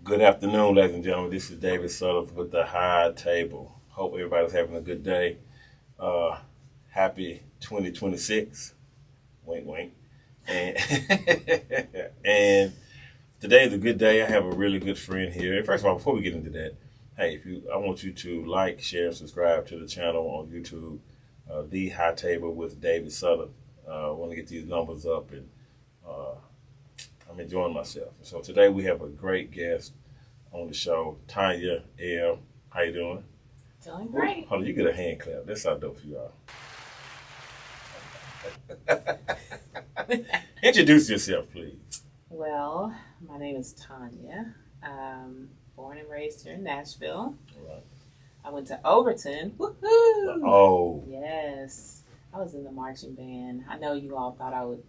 Good afternoon, ladies and gentlemen. This is David Sutter with the High Table. Hope everybody's having a good day. Happy 2026. Wink, wink. And, and today is a good day. I have a really good friend here. And first of all, before we get into that, hey, I want you to like, share, and subscribe to the channel on YouTube, The High Table with David Sutter. I want to get these numbers up, and I'm enjoying myself. So today we have a great guest on the show, Tonya L. How you doing? Doing great. Hold on, you get a hand clap. That's how dope you are. Introduce yourself, please. Well, my name is Tonya. Born and raised here in Nashville. All right. I went to Overton. Woohoo! Oh. Yes. I was in the marching band. I know you all thought I would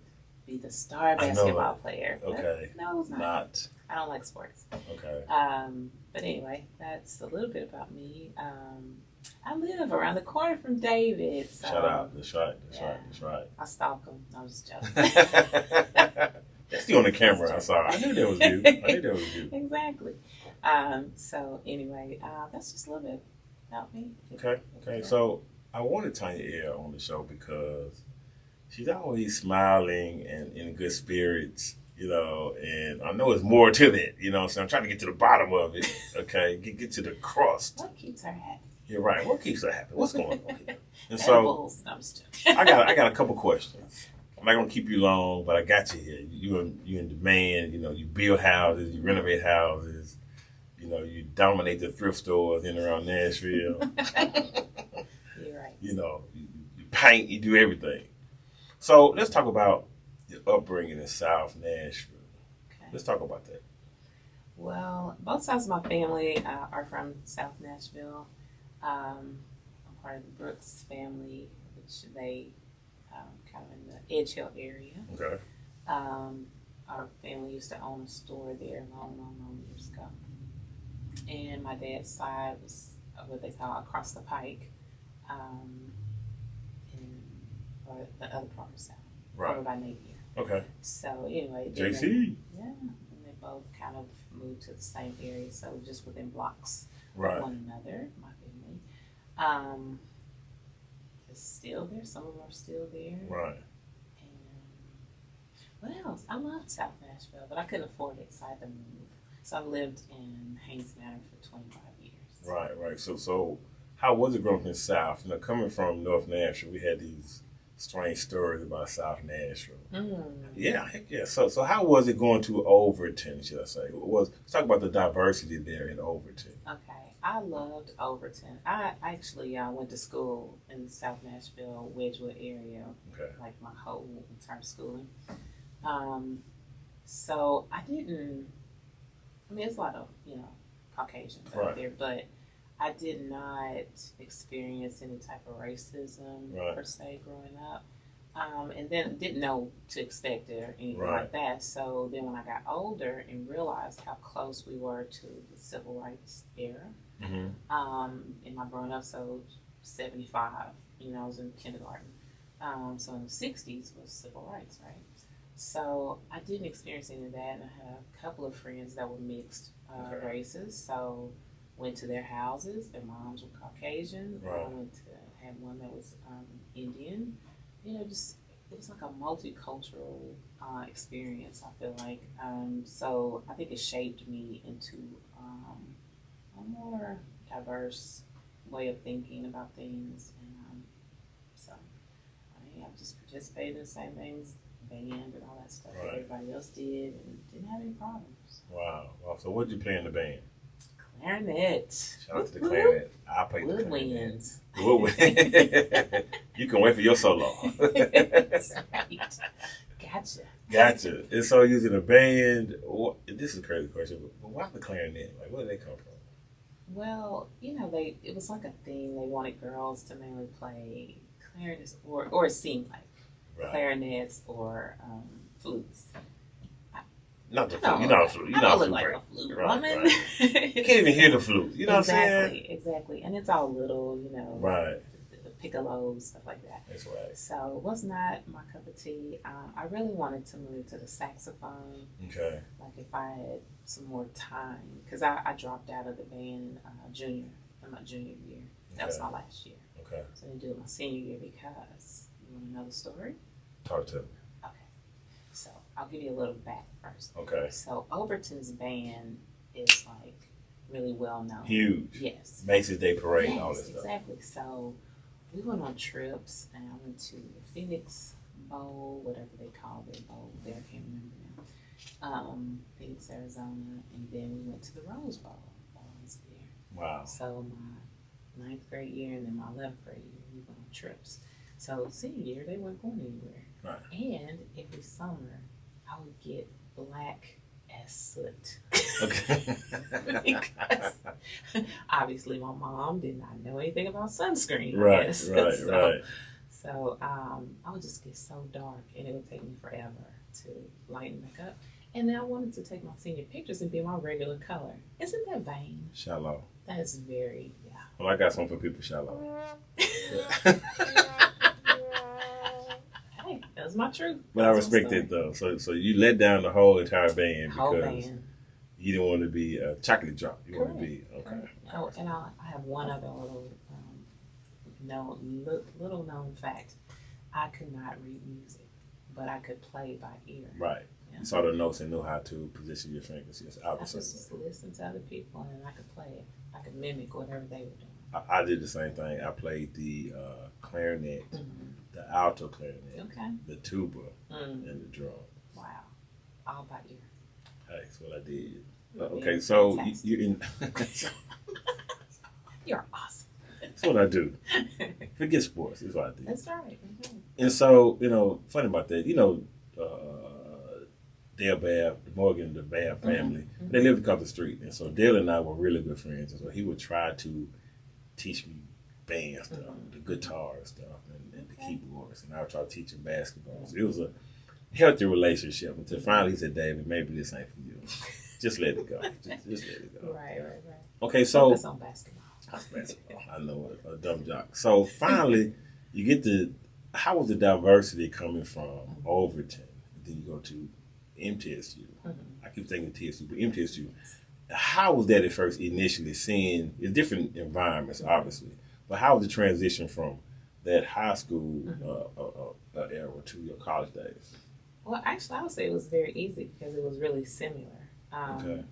be the star basketball player. Okay. No, I was not. I don't like sports. Okay. But anyway, that's a little bit about me. I live around the corner from David. So, Shout out. That's right. That's right. I stalk him. I was joking. That's you on the camera. I saw. I knew that was you. Exactly. So anyway, that's just a little bit about me. Okay. Yeah. So I wanted Tonya L on the show because she's always smiling and in good spirits, and I know there's more to that, so I'm trying to get to the bottom of it, okay? Get to the crust. What keeps her happy? You're right. What keeps her happy? What's going on here? And Edibles. No, I'm just joking. I got a couple questions. I'm not going to keep you long, but I got you here. You in demand, you build houses, you renovate houses, you dominate the thrift stores in and around Nashville. You're right. You paint, you do everything. So let's talk about your upbringing in South Nashville. Okay. Let's talk about that. Well, both sides of my family are from South Nashville. I'm part of the Brooks family, which they kind of in the Edge Hill area. Okay. Our family used to own a store there long years ago. And my dad's side was what they call across the pike. Or the other part of South, Right. over by Napier. Okay. So anyway, JC. and they both kind of moved to the same area, so just within blocks Right. of one another. My family, is still there. Some of them are still there. Right. And what else? I loved South Nashville, but I couldn't afford it, so I had to move. So I lived in Haynes Manor for 25 years. Right. So how was it growing up in the South? Coming from North Nashville, we had these strange stories about South Nashville. Yeah, heck yeah. So how was it going to Overton, should I say? Let's talk about the diversity there in Overton. Okay, I loved Overton. I actually went to school in the South Nashville, Wedgwood area, Okay. like my whole entire schooling. So I didn't, there's a lot of, Caucasians Right. out there, but I did not experience any type of racism Right. per se growing up. And then didn't know to expect it or anything Right. like that. So then when I got older and realized how close we were to the civil rights era, Mm-hmm. in my growing up, so 75, I was in kindergarten. So in the 60s was civil rights, right? So I didn't experience any of that, and I had a couple of friends that were mixed Okay. races. So went to their houses. Their moms were Caucasian. Right. I had one that was Indian. Just it was like a multicultural experience. I feel like so I think it shaped me into a more diverse way of thinking about things, and so I just participated in the same things, band and all that stuff that Right. everybody else did, and didn't have any problems. Wow. So what did you play in the band? Clarinet. Shout out to the clarinet. I played the clarinet. Woodwinds. Woodwind. You can wait for your solo. That's right. Gotcha. And so using a band, this is a crazy question, but why the clarinet? Like, where did they come from? Well, it was like a thing. They wanted girls to mainly play clarinets, or it seemed like Right. clarinets or flutes. Not the I don't flute. You're not a flute. You're I not don't a look flute. like Right. a flute Right, woman. right. You can't even hear the flute. You know what I'm saying? Exactly. And it's all little, Right. The piccolos, stuff like that. That's right. So it was not my cup of tea. I really wanted to move to the saxophone. Okay. Like if I had some more time, because I dropped out of the band in my junior year. That was my last year. Okay. So I didn't do it my senior year because, you want to know the story? Talk to me. Okay. So I'll give you a little back first. Okay. So Overton's band is like really well known. Huge. Yes. Macy's Day Parade, Yes, all that stuff. exactly. So we went on trips, and I went to the Phoenix Bowl, whatever they call their bowl there, I can't remember now. Phoenix, Arizona, and then we went to the Rose Bowl while I was there. Wow. So my 9th grade year and then my 11th grade year, we went on trips. So senior year, they weren't going anywhere. Right. And every summer, I would get black as soot. Okay. Because obviously my mom did not know anything about sunscreen. Right, Yes. right, right. So I would just get so dark, and it would take me forever to lighten back up. And then I wanted to take my senior pictures and be my regular color. Isn't that vain? Shallow. That is very, yeah. Well, I got something for people shallow. Hey, that's my truth. But I respect it though. So you let down the whole entire band Whole because band. you didn't want to be a chocolate drop. You want to Correct. be okay. Correct. Oh, and I have one other little known fact. I could not read music, but I could play by ear. Right. Yeah. You saw the notes and knew how to position your fingers. Yes, I opposite. just listen to other people, and I could play it. I could mimic whatever they were doing. I did the same thing. I played the clarinet, Mm-hmm. the alto clarinet, Okay. the tuba, Mm. and the drum. Wow. All by ear. Hey, that's what I did. Yeah, Okay, so fantastic. you in. You're awesome. That's what I do. Forget sports. That's what I did. That's right. Mm-hmm. And so, funny about that, Dale Babb, Morgan, the Babb family, Mm-hmm. they lived across the street. And so Dale and I were really good friends. And so he would try to teach me band stuff, Mm-hmm. the guitar stuff, and the Okay. keyboards. And I would try to teach him basketball. So it was a healthy relationship until finally he said, David, maybe this ain't for you. Just let it go. Just let it go. Right. Okay, so. Focus on basketball. Basketball. I know it, a dumb jock. So finally, you get how was the diversity coming from Overton? Then you go to MTSU. Mm-hmm. I keep thinking TSU, but MTSU. How was that at first initially seeing, it's different environments, obviously, but how was the transition from that high school era to your college days? Well, actually, I would say it was very easy because it was really similar. Okay.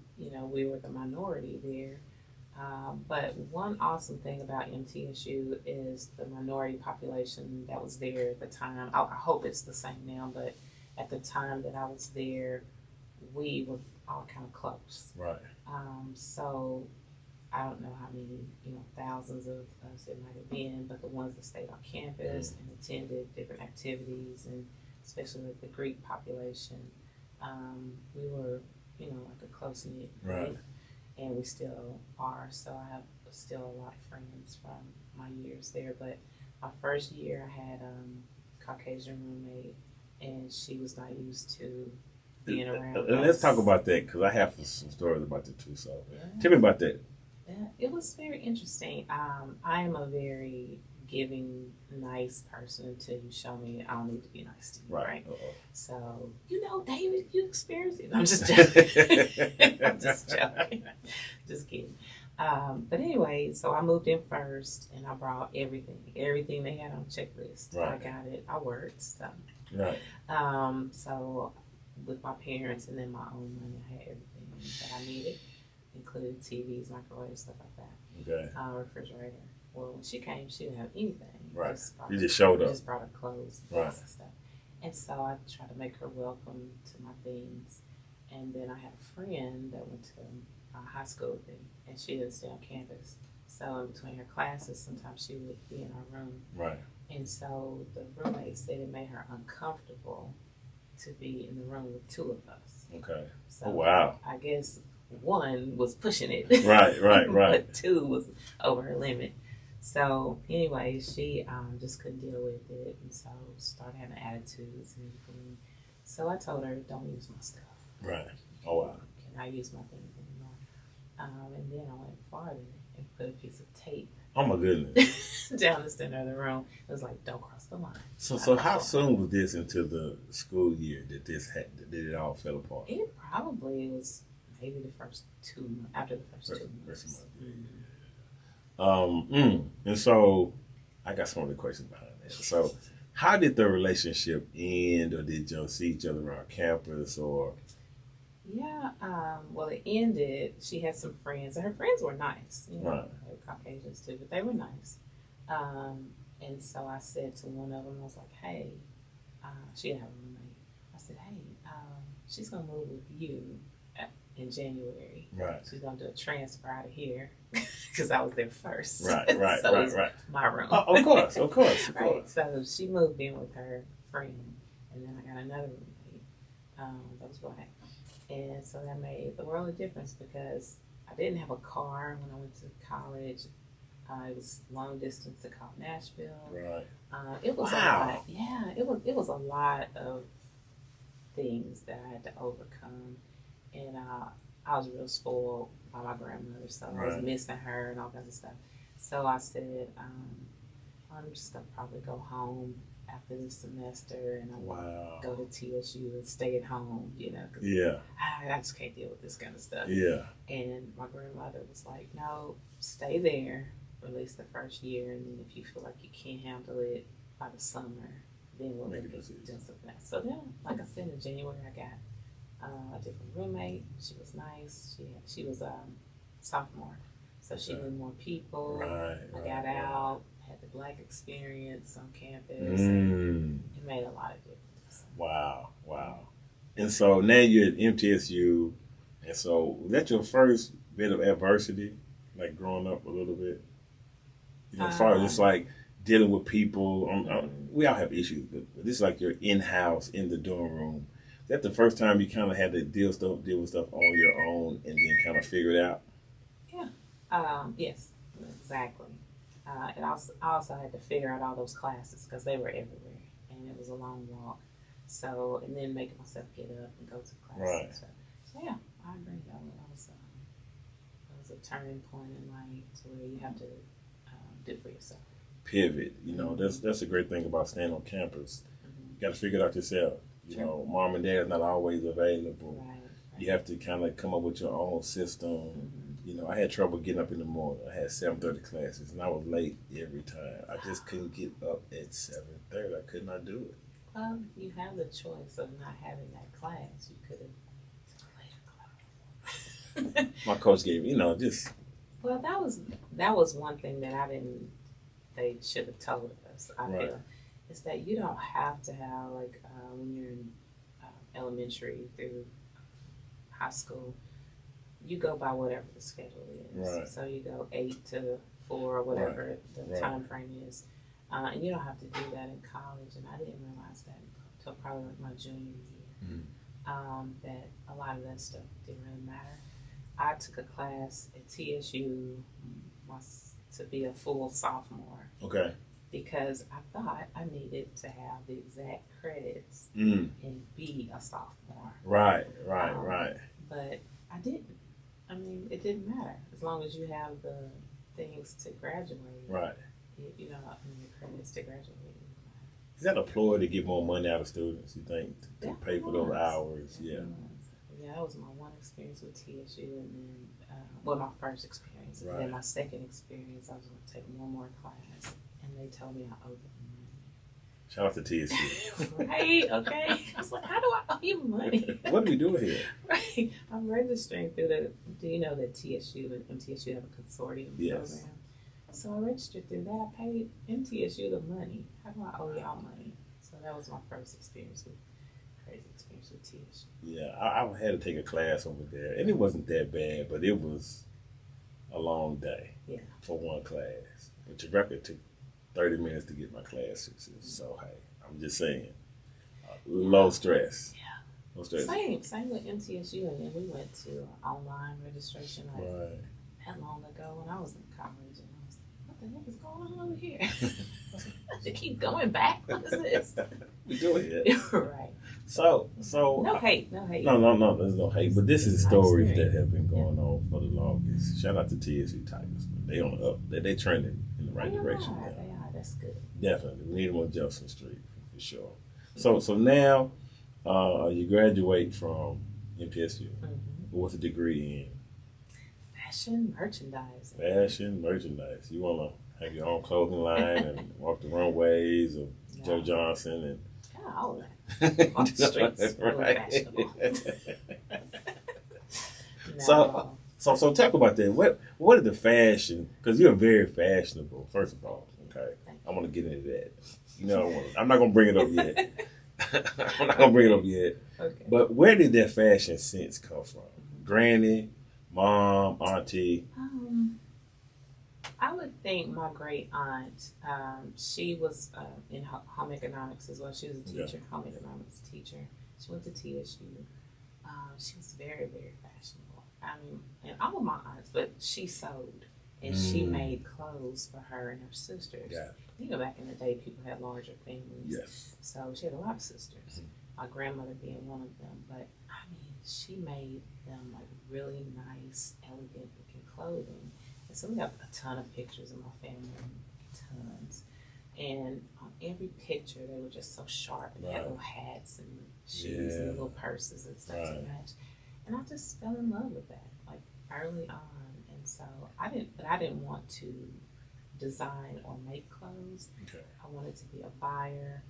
We were the minority there. But one awesome thing about MTSU is the minority population that was there at the time. I hope it's the same now, but at the time that I was there, we were all kind of close. Right. So I don't know how many, thousands of us it might have been, but the ones that stayed on campus and attended different activities, and especially with the Greek population, we were, like a close-knit group. Right. And we still are. So I have still a lot of friends from my years there. But my first year, I had a Caucasian roommate, and she was not used to being around. Let's us. talk about that because I have some stories about that too. So Yeah. tell me about that. Yeah, it was very interesting. I am a very giving, nice person until you show me I don't need to be nice to you, right? Uh-oh. So, David, you experienced it. I'm just joking. I'm just joking. Just kidding. But anyway, so I moved in first, and I brought everything they had on checklist. Right. I got it. I worked. So, Right. so with my parents and then my own money, I had everything that I needed, including TVs, microwaves, stuff like that. Okay. Refrigerator. Well, when she came, she didn't have anything. Right. Brought You just showed we up. just brought her clothes, Right. books and stuff. And so I tried to make her welcome to my things. And then I had a friend that went to high school with me, and she didn't stay on campus. So in between her classes, sometimes she would be in our room. Right. And so the roommate said it made her uncomfortable to be in the room with two of us. Okay. So Oh, wow. I guess one was pushing it. Right. But two was over her limit. So anyway, she just couldn't deal with it, and so started having attitudes and everything. So I told her, don't use my stuff. Right. Oh, wow. Can I use my things anymore? And then I went farther and put a piece of tape Oh my goodness. down the center of the room. It was like, don't cross the line. So how soon was this into the school year that did it all fell apart? It probably was maybe the first 2 months, after the first 2 months. And so I got some of the questions behind that. So how did the relationship end, or did y'all see each other around campus, or? Yeah, well, it ended. She had some friends, and her friends were nice. You know, Right. they were Caucasians too, but they were nice. And so I said to one of them, I was like, hey, she had a roommate. I said, hey, she's going to move with you in January. Right. She's going to do a transfer out of here because I was there first. Right. So it was my room. Oh, of course. Right. So she moved in with her friend, and then I got another roommate that was black. And so that made the world of difference because I didn't have a car when I went to college. It was long distance to call Nashville. Right. It was a Wow. lot. Yeah, it was a lot of things that I had to overcome, and I was real spoiled by my grandmother, so I was Right. missing her and all kinds of stuff. So I said, I'm just gonna probably go home after this semester, and I'm Wow. go to TSU and stay at home, you know, because Yeah. I just can't deal with this kind of stuff. Yeah. And my grandmother was like, no, stay there for at least the first year, and then if you feel like you can't handle it by the summer, then we'll Make look a at decision. doing something else. So then, like I said, in January I got a different roommate. She was nice. She was a sophomore, so she Okay. knew more people. Right. I got out, had the black experience on campus. It made a lot of difference. Wow. And so now you're at MTSU, and so was that your first bit of adversity, like growing up a little bit? You know, as far as it's like dealing with people, we all have issues, but this is like you're in-house in the dorm room. Is that the first time you kind of had to deal with stuff on your own and then kind of figure it out? Yes, exactly. And I also had to figure out all those classes because they were everywhere, and it was a long walk. So, and then making myself get up and go to class. Right. And stuff. So yeah, I agree. That was a turning point in life to where you have to do for yourself. Pivot, you know, that's a great thing about staying on campus. You got to figure it out yourself. You Sure. know, mom and dad is not always available. Right. You have to kind of come up with your own system. You know, I had trouble getting up in the morning. I had 7:30 classes, and I was late every time. I just couldn't get up at 7:30. I could not do it. Well, you have the choice of not having that class. You could have took a later class. My coach gave me, you know, just Well, that was one thing that I didn't. They should have told us. I Right. feel is that you don't have to have like when you're in elementary through high school, you go by whatever the schedule is. Right. So you go 8 to 4 or whatever the Right. time frame is, and you don't have to do that in college. And I didn't realize that until probably like my junior year. That a lot of that stuff didn't really matter. I took a class at TSU to be a full sophomore okay. because I thought I needed to have the exact credits Mm. and be a sophomore. Right. But I didn't. I mean, it didn't matter as long as you have the things to graduate. Right. You know, your credits to graduate. Is that a ploy to get more money out of students, you think, to pay for those hours? Yeah. Yeah, that was my one experience with TSU, and then, my first experience. And Right. then my second experience, I was going to take one more class, and they told me I owed them Shout out to TSU. money. Right? Okay. I was like, how do I owe you money? What are we doing here? Right. I'm registering through do you know that TSU and MTSU have a consortium Yes. program? So I registered through that. I paid MTSU the money. How do I owe y'all money? So that was my first experience with TSU. Yeah, I had to take a class over there, and it wasn't that bad, but it was a long day for one class. But your record took 30 minutes to get my classes, so hey, I'm just saying, low stress. Yeah. Low stress. Same with MTSU, and then we went to online registration Right. that long ago when I was in college, and I was like, what the heck is going on over here? I keep going back. What is this? We doing it. Right. So No hate. No, there's no hate. But this is Nice stories that experience. have been going on for the longest. Shout out to TSU Tigers. they on the up. They trending in the right direction now. They are. That's good. Definitely, we need them on Jefferson Street for sure. So now, you graduate from MPSU. What's a degree in? Fashion merchandising. Fashion merchandise. You wanna have your own clothing line and walk the runways of Joe Johnson and all that. Off the streets, really fashionable. No. So talk about that. What is the fashion? Because you're very fashionable. First of all, okay, I want to get into that. You know, I'm not gonna bring it up yet. I'm not gonna bring it up yet. Okay. But where did that fashion sense come from? Granny, mom, auntie. I would think my great aunt. She was in home economics as well. She was a teacher, home economics teacher. She went to TSU. She was very, very fashionable. I mean, and all of my aunts, but she sewed and she made clothes for her and her sisters. Yeah. You know, back in the day, people had larger families. Yes. So she had a lot of sisters. My grandmother being one of them. But I mean, she made them like really nice, elegant looking clothing. And so we have a ton of pictures of my family, tons. And on every picture, they were just so sharp. And they had little hats and shoes and little purses and stuff to match. And I just fell in love with that, like early on. And so I didn't want to design or make clothes. Okay. I wanted to be a buyer,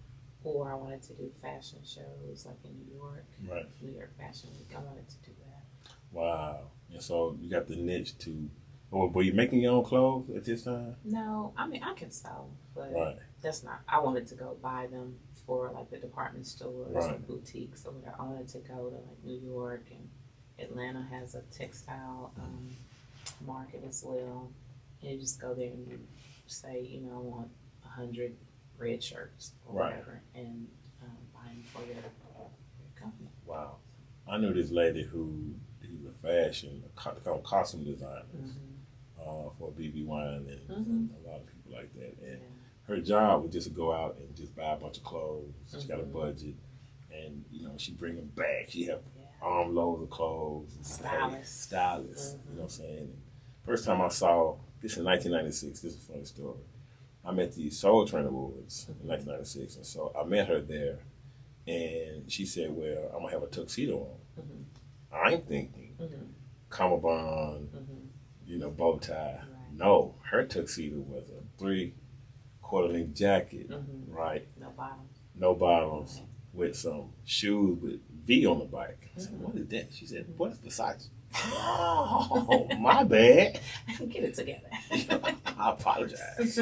or I wanted to do fashion shows like in New York. Right. New York Fashion Week. I wanted to do that. Wow. And so you got the niche to. Were you making your own clothes at this time? No, I mean I can sew, but that's not. I wanted to go buy them for like the department stores or boutiques or whatever. I wanted to go to like New York, and Atlanta has a textile market as well. And you just go there and you say, you know, I want 100 red shirts or whatever, and buy them for your company. Wow. I knew this lady who was a fashion, costume designer for BB Wine and a lot of people like that. And her job was just to go out and just buy a bunch of clothes. She got a budget, and you know she bring them back. She have armloads of clothes. Stylist. You know what I'm saying? And first time I saw this in 1996. This is a funny story. I met the Soul Train Awards in 1996, and so I met her there, and she said, "Well, I'm gonna have a tuxedo on." I'm thinking cummerbund, you know, bow tie. No, her tuxedo was a 3/4 length jacket, right? No bottoms, with some shoes with V on the back. I said, "What is that?" She said, "What is Versace?" Oh, my bad. Get it together. I apologize.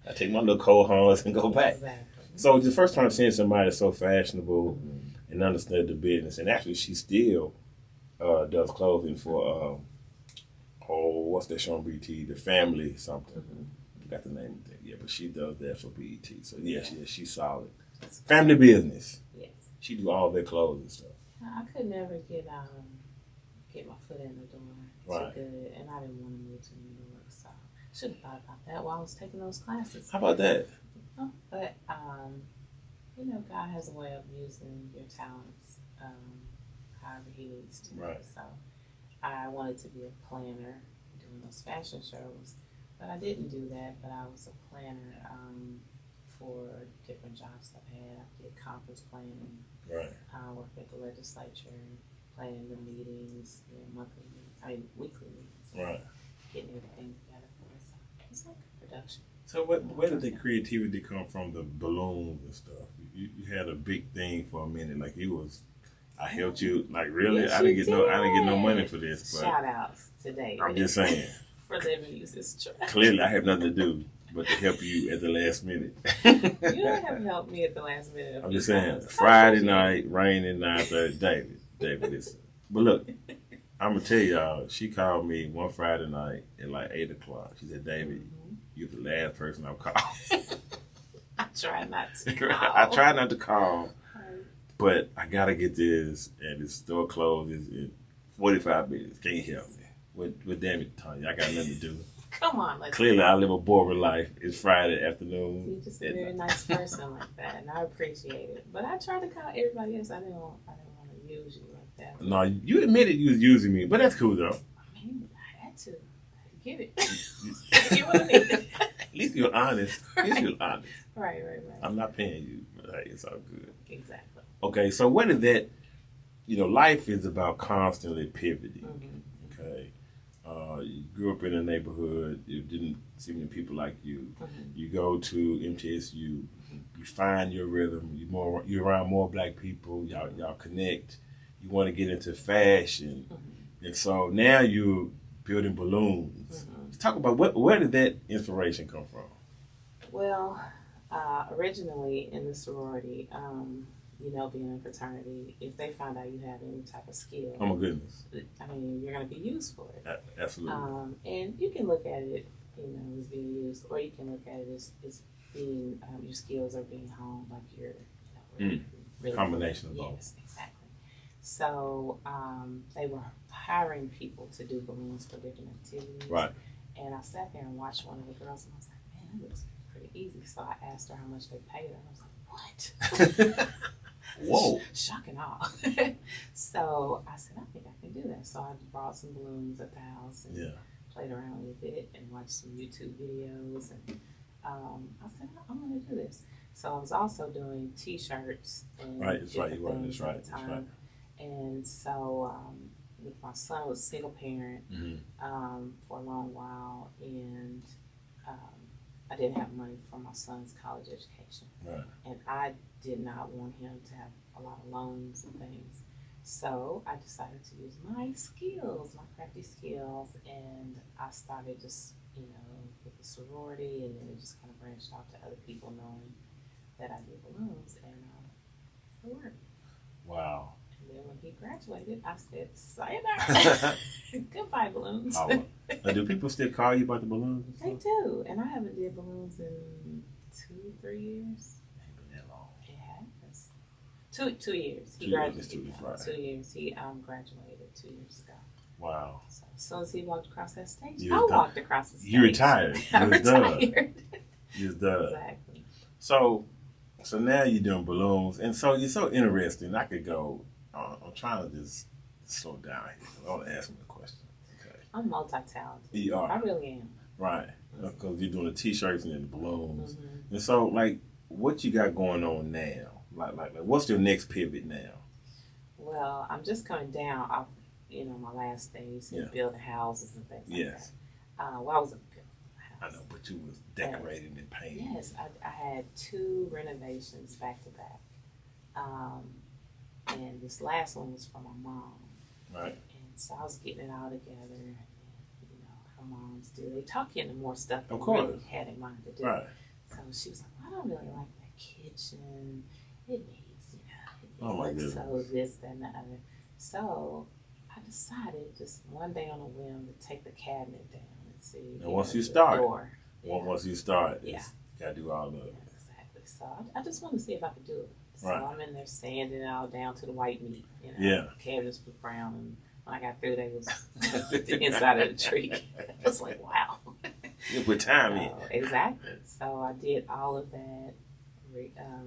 I take my little cold horns and go back. Exactly. So the first time seeing somebody so fashionable and understood the business, and actually she still does clothing for what's that show on BET? The Family something. Forgot the name of it. Yeah, but she does that for BET. So yeah, she's solid. Family business. Yes. She do all their clothes and stuff. I could never get my foot in the door too good, and I didn't want to move to New York, so should have thought about that while I was taking those classes. How about that? But you know, God has a way of using your talents however He needs to. Right. So I wanted to be a planner doing those fashion shows, but I didn't do that. But I was a planner for different jobs I've had. I did conference planning. Right. I worked at the legislature, planning the meetings, weekly meetings. Right. Getting everything together for us. So it's like a production. So where did the creativity come from? The balloons and stuff. You had a big thing for a minute, like you was. I helped you, like really. Yes, I didn't get no money for this. But shout outs today. I'm just saying. For them to use this truck. Clearly, I have nothing to do but to help you at the last minute. You don't have to help me at the last minute. I'm just saying. Friday night, raining 9:30. David, listen. But look, I'm gonna tell y'all. She called me one Friday night at like 8:00. She said, "David, you're the last person I've called." I try not to call. I try not to call, but I gotta get this, and the store closes in 45 minutes. Can't help me. Well, damn it, Tonya, I got nothing to do. Come on, Clearly, I live a boring life. It's Friday afternoon. You're just a very nice person like that, and I appreciate it. But I try to call everybody else. I didn't want to use you like that. No, you admitted you was using me, but that's cool though. I mean, I had to. get it. Get what I need. At least you're honest. At least you're honest. Right. I'm not paying you, but hey, it's all good. Exactly. Okay, so what is that? Life is about constantly pivoting. Mm-hmm. Okay. You grew up in a neighborhood. You didn't see many people like you. Mm-hmm. You go to MTSU. You find your rhythm. You're around more black people. Y'all connect. You want to get into fashion, and so now you're building balloons. Let's talk about where did that inspiration come from? Well, originally in the sorority, being in a fraternity, if they find out you have any type of skill, Oh my goodness! I mean, you're going to be used for it. Absolutely. And you can look at it, as being used, or you can look at it as being your skills are being honed, like you're really Combination of both. Yes, exactly. So they were hiring people to do balloons for different activities. Right. And I sat there and watched one of the girls, and I was like, man, that looks pretty easy. So I asked her how much they paid her, and I was like, what? Whoa. Shock and awe. So I said, I think I can do that. So I brought some balloons at the house and played around with it and watched some YouTube videos. And I said, I'm going to do this. So I was also doing T-shirts and That's right. You were. things That's right. at the That's time. right. And so with my son was a single parent for a long while, and I didn't have money for my son's college education. Right. And I did not want him to have a lot of loans and things. So I decided to use my skills, my crafty skills, and I started just, with the sorority, and then it just kind of branched out to other people knowing that I did balloons, and it worked. Wow. And then when he graduated, I said, sayonara. Goodbye, balloons. Do people still call you about the balloons? They do, and I haven't did balloons in 2-3 years. Ain't been that long. It has. 2 years. He 2 graduated. 2 years, right. 2 years. He graduated 2 years ago. Wow. So as soon as he walked across that stage, You I was done. walked across the stage. You retired. I You was done. retired. You was done. Exactly. So now you're doing balloons, and so you're so interesting. I could go. I'm trying to just slow down here. I want to ask me a question. Okay. I'm multi-talented. You are. I really am. Right. Because you're doing the T-shirts and then the balloons, Mm-hmm. and so what you got going on now? Like, what's your next pivot now? Well, I'm just coming down off, my last things and building houses and things like that. I wasn't building a house. I know, but you was decorating and painting. Yes, I had 2 renovations back to back. And this last one was for my mom. Right. And so I was getting it all together. And, her moms do. They talk you into more stuff than Of you course. really had in mind to do. Right. So she was like, well, I don't really like that kitchen. It needs, Oh, my looks so goodness. this, that, and the other. So I decided just one day on a whim to take the cabinet down and see. And once you start, Yeah. once you start, Yeah. you got to do all of it. Yeah, exactly. So I just wanted to see if I could do it. So Right. I'm in there sanding it all down to the white meat. Yeah. The cabinets was brown, and when I got through, they was the inside of the tree. I was like, wow. You put time in. Exactly. So I did all of that,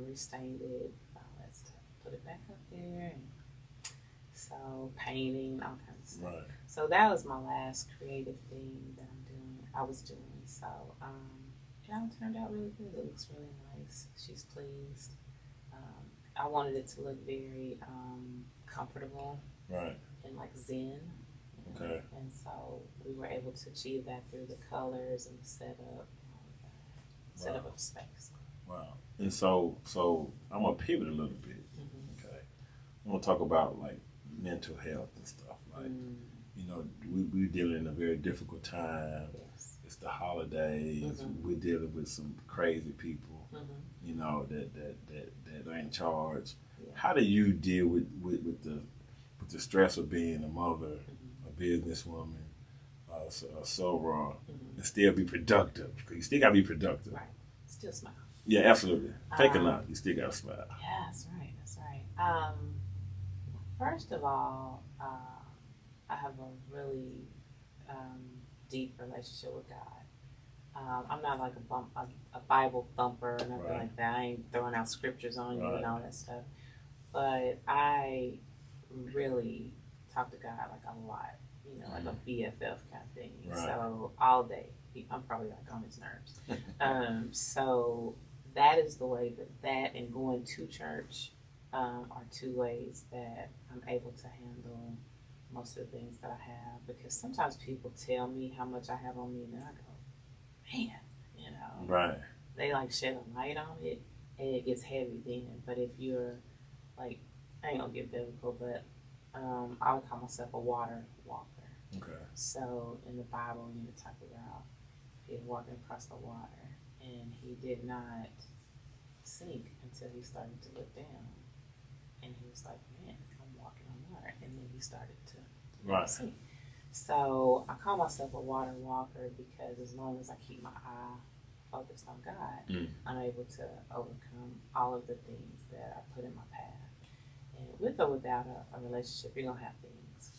restained it, all that stuff, put it back up there, and so painting, all kinds of stuff. Right. So that was my last creative thing that I was doing. So it all turned out really good. It looks really nice. She's pleased. I wanted it to look very comfortable Right. and like zen. Okay. And so we were able to achieve that through the colors and the setup and all of that. Setup of the space. Wow. And so I'm gonna pivot a little bit. Mm-hmm. Okay. I want to talk about like mental health and stuff. Like, we're dealing in a very difficult time. Yes. It's the holidays. Mm-hmm. We're dealing with some crazy people. Mm-hmm. That are in charge. Yeah. How do you deal with the stress of being a mother, a businesswoman, a soror, and still be productive? Because you still gotta be productive. Right. Still smile. Yeah, absolutely. Fake or not, you still gotta smile. Yeah, that's right. That's right. First of all, I have a really deep relationship with God. I'm not like a Bible thumper or nothing Right. like that. I ain't throwing out scriptures on you Right. and all that stuff. But I really talk to God like a lot. like a BFF kind of thing. Right. So all day, I'm probably like on his nerves. So that is the way that and going to church are two ways that I'm able to handle most of the things that I have, because sometimes people tell me how much I have on me and then I go, man, Right. they like shed a light on it and it gets heavy then. But if you're like, I ain't gonna get biblical, but I would call myself a water walker. Okay. So in the Bible, you talk about he was walking across the water and he did not sink until he started to look down. And he was like, man, I'm walking on water. And then he started to sink. So I call myself a water walker because as long as I keep my eye focused on God, I'm able to overcome all of the things that I put in my path. And with or without a relationship, you're going to have things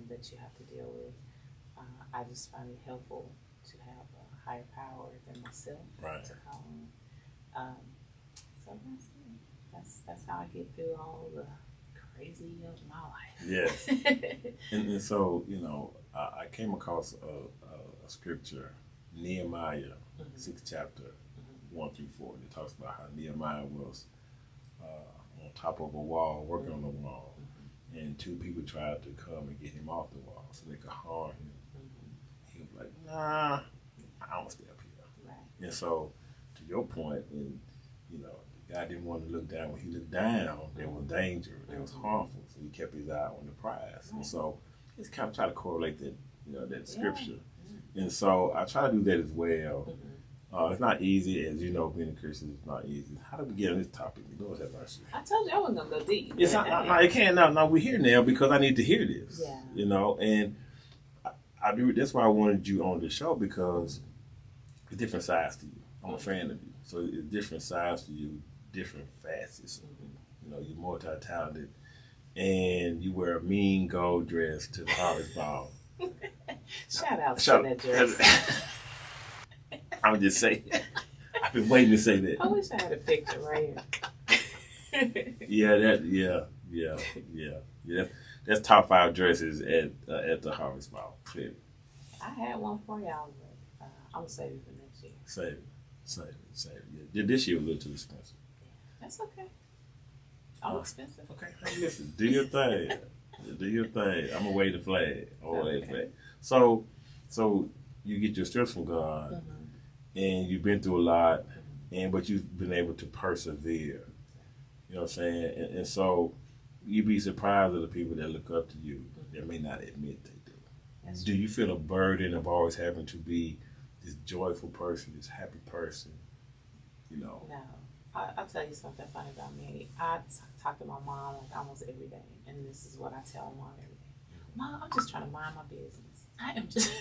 that you have to deal with. I just find it helpful to have a higher power than myself to call on. So that's it. That's how I get through all the crazy of my life. Yes. and so, I came across a scripture, Nehemiah, 6th chapter, 1 through 4. And it talks about how Nehemiah was on top of a wall, working on the wall. And two people tried to come and get him off the wall so they could harm him. He was like, nah, I don't stay up here. Right. And so, to your point, and the guy didn't want to look down. When he looked down, there was danger, there was harmful. So he kept his eye on the prize. And so, just kind of try to correlate that, that scripture. And so, I try to do that as well. It's not easy, as you know, being a Christian is not easy. How did we get on this topic? Lord have mercy. I told you I wasn't gonna go deep. It's not. No, it can't. No, we're here now because I need to hear this. Yeah. And I do. That's why I wanted you on the show, because it's different sides to you. I'm a fan of you, so it's different sides to you, different facets. You're multi-talented, and you wear a mean gold dress to the Harvest Ball. Shout out to that dress. I'm just saying. I've been waiting to say that. I wish I had a picture right here. Yeah. That's top 5 dresses at the Harvest Ball. Clearly. I had one for y'all, but I'm gonna save it for next year. Save it. Yeah. This year was a little too expensive. That's okay. All expensive. Okay. Hey, listen. Do your thing. I'm gonna wave the flag. So you get your strength from God, and you've been through a lot, but you've been able to persevere. You know what I'm saying? And so you'd be surprised at the people that look up to you that may not admit they do. Do you feel a burden of always having to be this joyful person, this happy person? No. I'll tell you something funny about me. I talk to my mom like almost every day, and this is what I tell mom every day. Mom, I'm just trying to mind my business. I am just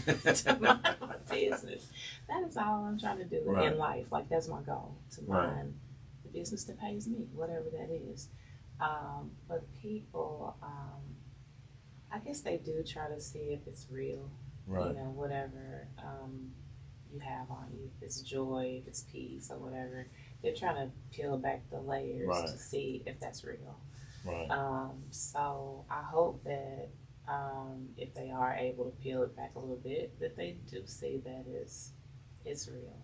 trying to mind my business. That is all I'm trying to do in life. Like, that's my goal, to mind the business that pays me, whatever that is. But people, I guess they do try to see if it's real. Whatever you have on you, if it's joy, if it's peace, or whatever. They're trying to peel back the layers to see if that's real. So I hope that if they are able to peel it back a little bit, that they do see that it's real.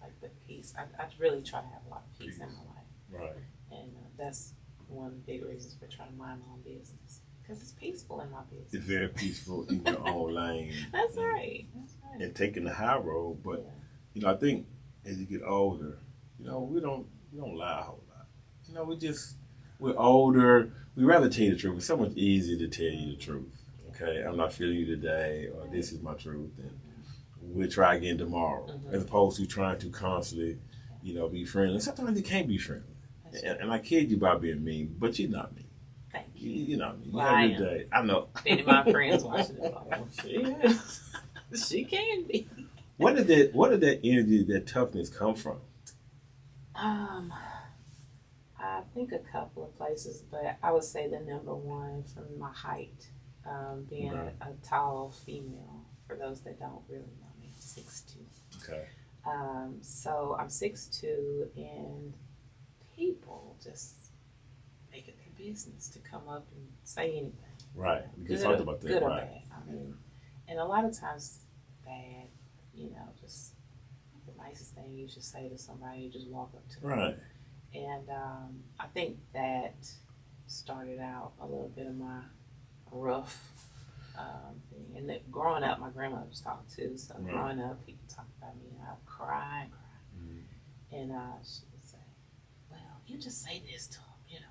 Like the peace. I really try to have a lot of peace in my life. And that's one of the big reasons for trying to mind my own business. Because it's peaceful in my business. It's very peaceful in your own lane. That's right. And taking the high road. But, I think as you get older, we don't lie a whole lot. We're older. We rather tell you the truth. It's so much easier to tell you the truth. Okay, I'm not feeling you today, or this is my truth, and we'll try again tomorrow. As opposed to trying to constantly, be friendly. Sometimes you can't be friendly. And I kid you about being mean, but you're not mean. Thank you. You're not mean. Well, you have your day. I know. Any of my friends watching it, like, she is. She can be. Where did that energy, that toughness come from? I think a couple of places, but I would say the number one from my height, being a tall female. For those that don't really know me, 6'2". Okay. So I'm 6'2", and people just make it their business to come up and say anything. Right. We just Good talked or, about that. good or Right. bad. I mean, and a lot of times bad, just the nicest thing you should say to somebody, you just walk up to them. Right. And I think that started out a little bit of my rough thing. And that growing up, my grandmother was taught too. So growing up, people talk about me, and I'd cry and cry. Mm-hmm. And she would say, "Well, you just say this to him."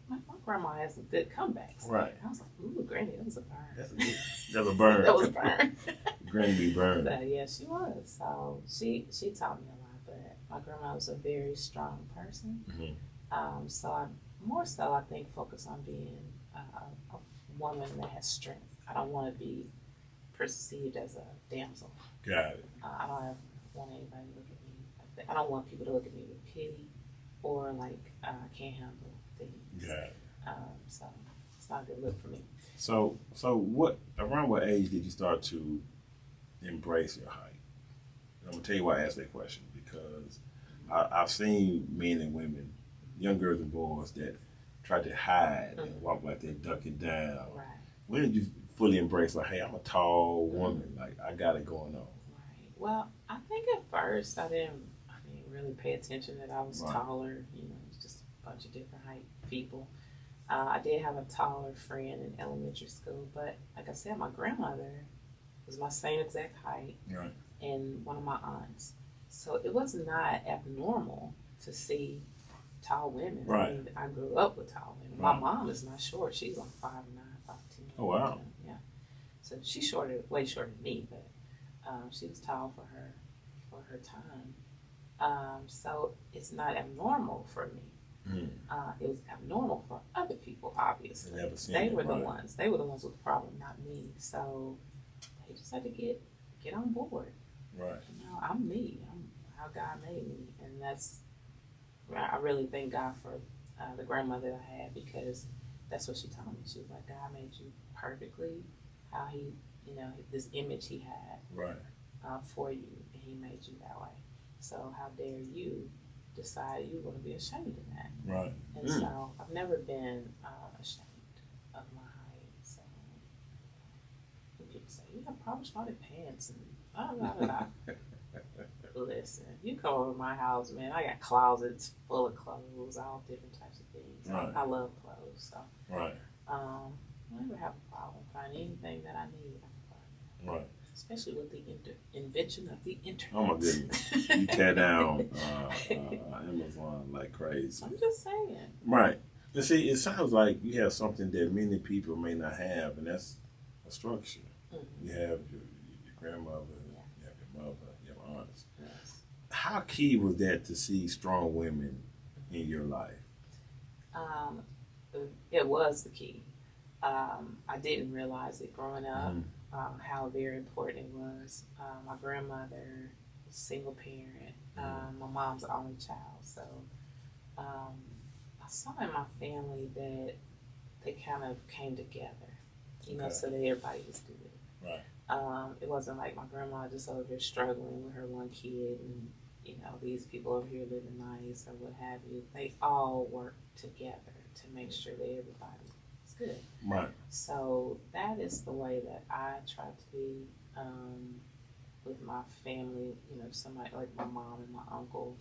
My grandma has some good comebacks. Right. I was like, "Ooh, Granny, that was a burn." That's a burn. That was a burn. Granny be burned. So, yeah, she was. So she taught me a lot. But my grandma was a very strong person. Mm-hmm. So I think focus on being a woman that has strength. I don't want to be perceived as a damsel. Got it. I don't want anybody to look at me like that. I don't want people to look at me with pity or like I can't handle things. Got it. So it's not a good look for me. So around what age did you start to embrace your height? And I'm gonna tell you why I asked that question, because I've seen men and women, young girls and boys, that try to hide and walk like they're ducking down. Right. When did you fully embrace, like, hey, I'm a tall woman, like I got it going on? Right. Well, I think at first I didn't really pay attention that I was taller. It's just a bunch of different height people. I did have a taller friend in elementary school, but like I said, my grandmother was my same exact height, and one of my aunts. So it was not abnormal to see tall women. Right. I mean, I grew up with tall women. My mom is not short. She's like 5'9", 5'10". Oh, wow. Yeah. So she's way shorter than me, but she was tall for her time. So it's not abnormal for me. It was abnormal for other people, obviously. They were the ones with the problem, not me. So they just had to get on board. Right. I'm me. I'm how God made me, and I really thank God for the grandmother I had, because that's what she told me. She was like, God made you perfectly, how He, this image He had for you, and He made you that way. So how dare you decide you're going to be ashamed of that? Right. And so I've never been ashamed of my height. So when people say, you have proper spotted pants and blah, blah, blah. Listen, you come over to my house, man, I got closets full of clothes, all different types of things. Right. I love clothes, so I never have a problem finding anything that I need. I can find it. Right. Especially with the invention of the internet. Oh my goodness. You tear down Amazon like crazy. I'm just saying. Right. You see, it sounds like you have something that many people may not have, and that's a structure. Mm-hmm. You have your grandmother, you have your mother, you have aunts. Yes. How key was that to see strong women in your life? It was the key. I didn't realize it growing up. How very important it was. My grandmother, single parent. My mom's the only child. So I saw in my family that they kind of came together, so that everybody was good. Right. It wasn't like my grandma just over there struggling with her one kid and, these people over here living nice or what have you. They all worked together to make sure that everybody was good. Right. So that is the way that I try to be with my family. Somebody like my mom and my uncle,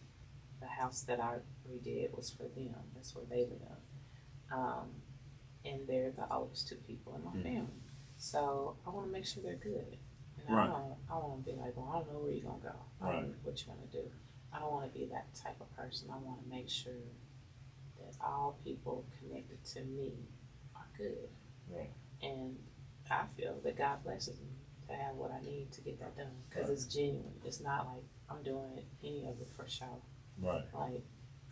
the house that I redid was for them. That's where they live. And they're the oldest two people in my family. So I want to make sure they're good. And I don't want to be like, well, I don't know where you're going to go. I don't know what you're going to do. I don't want to be that type of person. I want to make sure that all people connected to me are good. Right. And I feel that God blesses me to have what I need to get that done, because it's genuine. It's not like I'm doing any of it for show. Right. Like,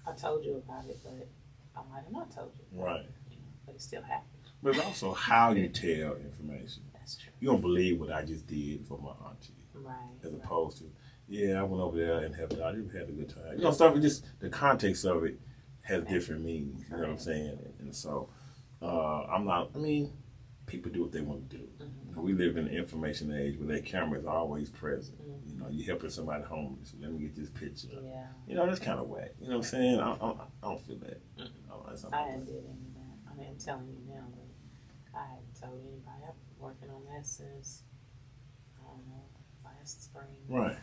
I told you about it, but I might have not told you. Right. But it still happened. But it's also how you tell information. That's true. You don't believe what I just did for my auntie. Right. As opposed to, I went over there and helped out. I had a good time. Stuff, just the context of it has different meanings. You know what I'm saying? And so, people do what they want to do. Mm-hmm. We live in an information age where their camera is always present. Mm-hmm. You helping somebody homeless. Let me get this picture. Yeah. That's kind of whack. You know what I'm saying? I don't feel that. Mm-hmm. I didn't do any of that. I'm telling you now, but I hadn't told anybody. I've been working on that since, I don't know, last spring. Right.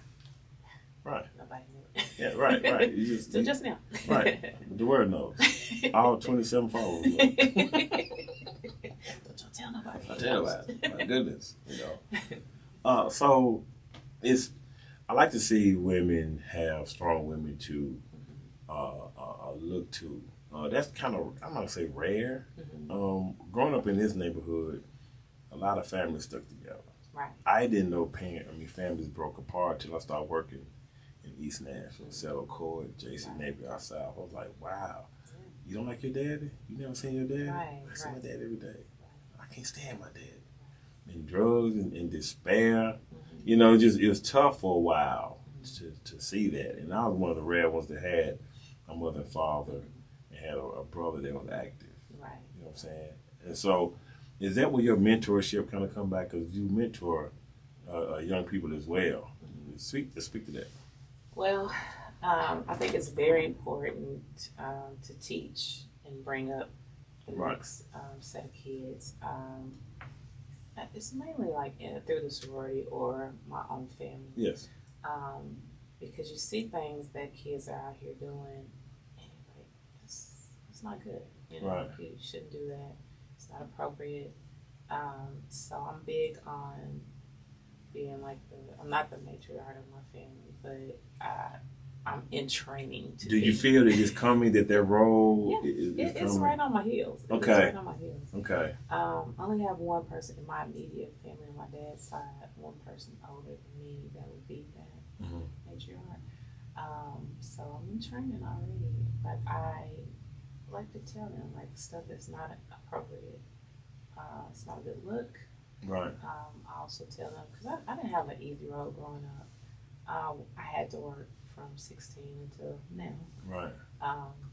Nobody knew it. Yeah, right. So just now. Right. The word knows. All 27 followers. Don't you tell nobody. I tell that. My goodness, So I like to see women have strong women to look to. That's kind of, I'm not gonna say rare. Growing up in this neighborhood, a lot of families stuck together. Right. I didn't know families broke apart till I started working in East Nashville, Settle Court, J.C. Navy outside. I was like, wow, you don't like your daddy? You never seen your dad? Right. I see my dad every day. I can't stand my dad. And drugs and despair. It was tough for a while to see that. And I was one of the rare ones that had a mother and father and had a brother that was active. Right. You know what I'm saying? And so, is that where your mentorship kind of come back? Because you mentor young people as well. Speak to that. Well, I think it's very important to teach and bring up the next set of kids. It's mainly like through the sorority or my own family. Yes. Because you see things that kids are out here doing, and you're like, it's not good. Right. You shouldn't do that. It's not appropriate. So I'm big on being like I'm not the matriarch of my family, but I'm in training to Do you feel that it's coming, that their role is it's coming? right on my heels. Okay. It's right on my heels. Okay. I only have one person in my immediate family on my dad's side, one person older than me that would be that matriarch. So I'm in training already, but I like to tell them like stuff that's not appropriate. It's not a good look. Right. I also tell them, because I didn't have an easy road growing up. I had to work from 16 until now. Right.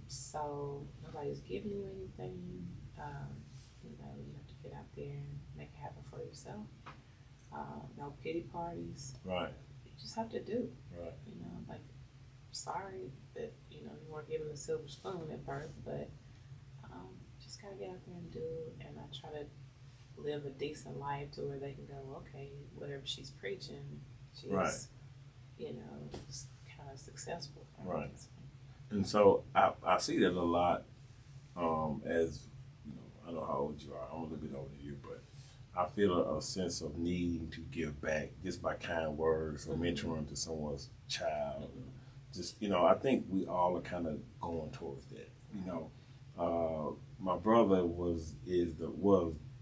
So nobody's giving you anything. You have to get out there and make it happen for yourself. No pity parties. Right. You just have to do. Right. Sorry that you weren't given a silver spoon at birth, but just gotta get out there and do. And I try to live a decent life to where they can go, okay, whatever she's preaching, she's just kind of successful. Right. And so I see that a lot. As I know how old you are. I'm a little bit older than you, but I feel a sense of needing to give back just by kind words or mentoring to someone's child. Just I think we all are kind of going towards that. My brother is the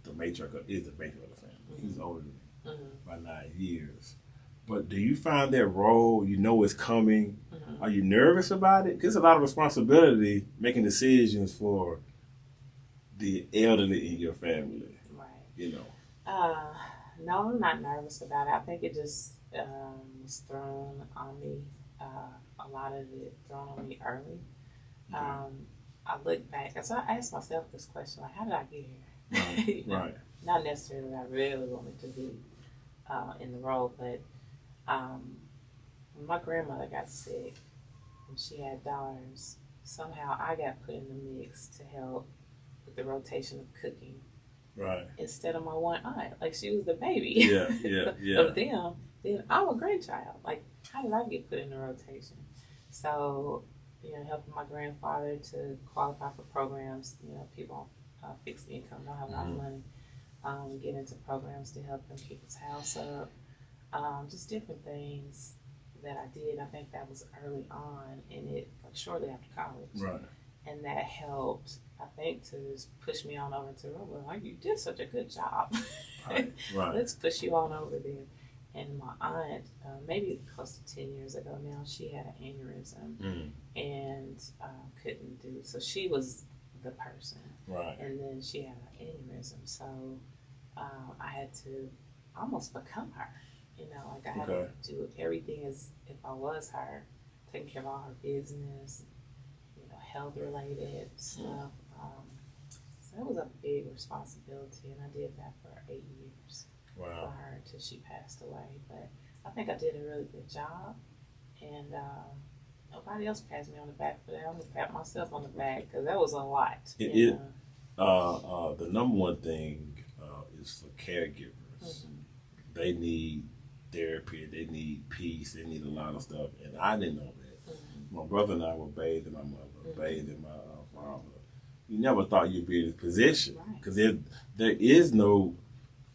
matriarch of the family. He's older than me by 9 years. But do you find that role? It's coming. Are you nervous about it? Because it's a lot of responsibility making decisions for the elderly in your family. Right. No, I'm not nervous about it. I think it just was thrown on me. A lot of it thrown on me early. I look back, so I asked myself this question: like, how did I get here? Right. Not necessarily that I really wanted to be in the role, but when my grandmother got sick and she had daughters, somehow I got put in the mix to help with the rotation of cooking. Right. Instead of my one aunt, like she was the baby. Yeah. Of them, then I'm a grandchild. Like, how did I get put in the rotation? So, helping my grandfather to qualify for programs, people on fixed income, don't have a lot of money, get into programs to help them keep his house up. Just different things that I did. I think that was early on, and shortly after college. Right. And that helped, I think, to just push me on over to, you did such a good job. Right. Let's push you on over there. And my aunt, maybe close to 10 years ago now, she had an aneurysm and couldn't do. So she was the person. Right. And then she had an aneurysm. So I had to almost become her. I had to do everything as if I was her, taking care of all her business, health related stuff. So that was a big responsibility, and I did that for 8 years. Wow. For her until she passed away. But I think I did a really good job, and nobody else passed me on the back for that. I'm gonna pat myself on the back because that was a lot. The number one thing is for caregivers. Mm-hmm. They need therapy, they need peace, they need a lot of stuff, and I didn't know that. Mm-hmm. My brother and I were bathing my mother, Mm-hmm. bathing my father. You never thought you'd be in this position because Right. there is no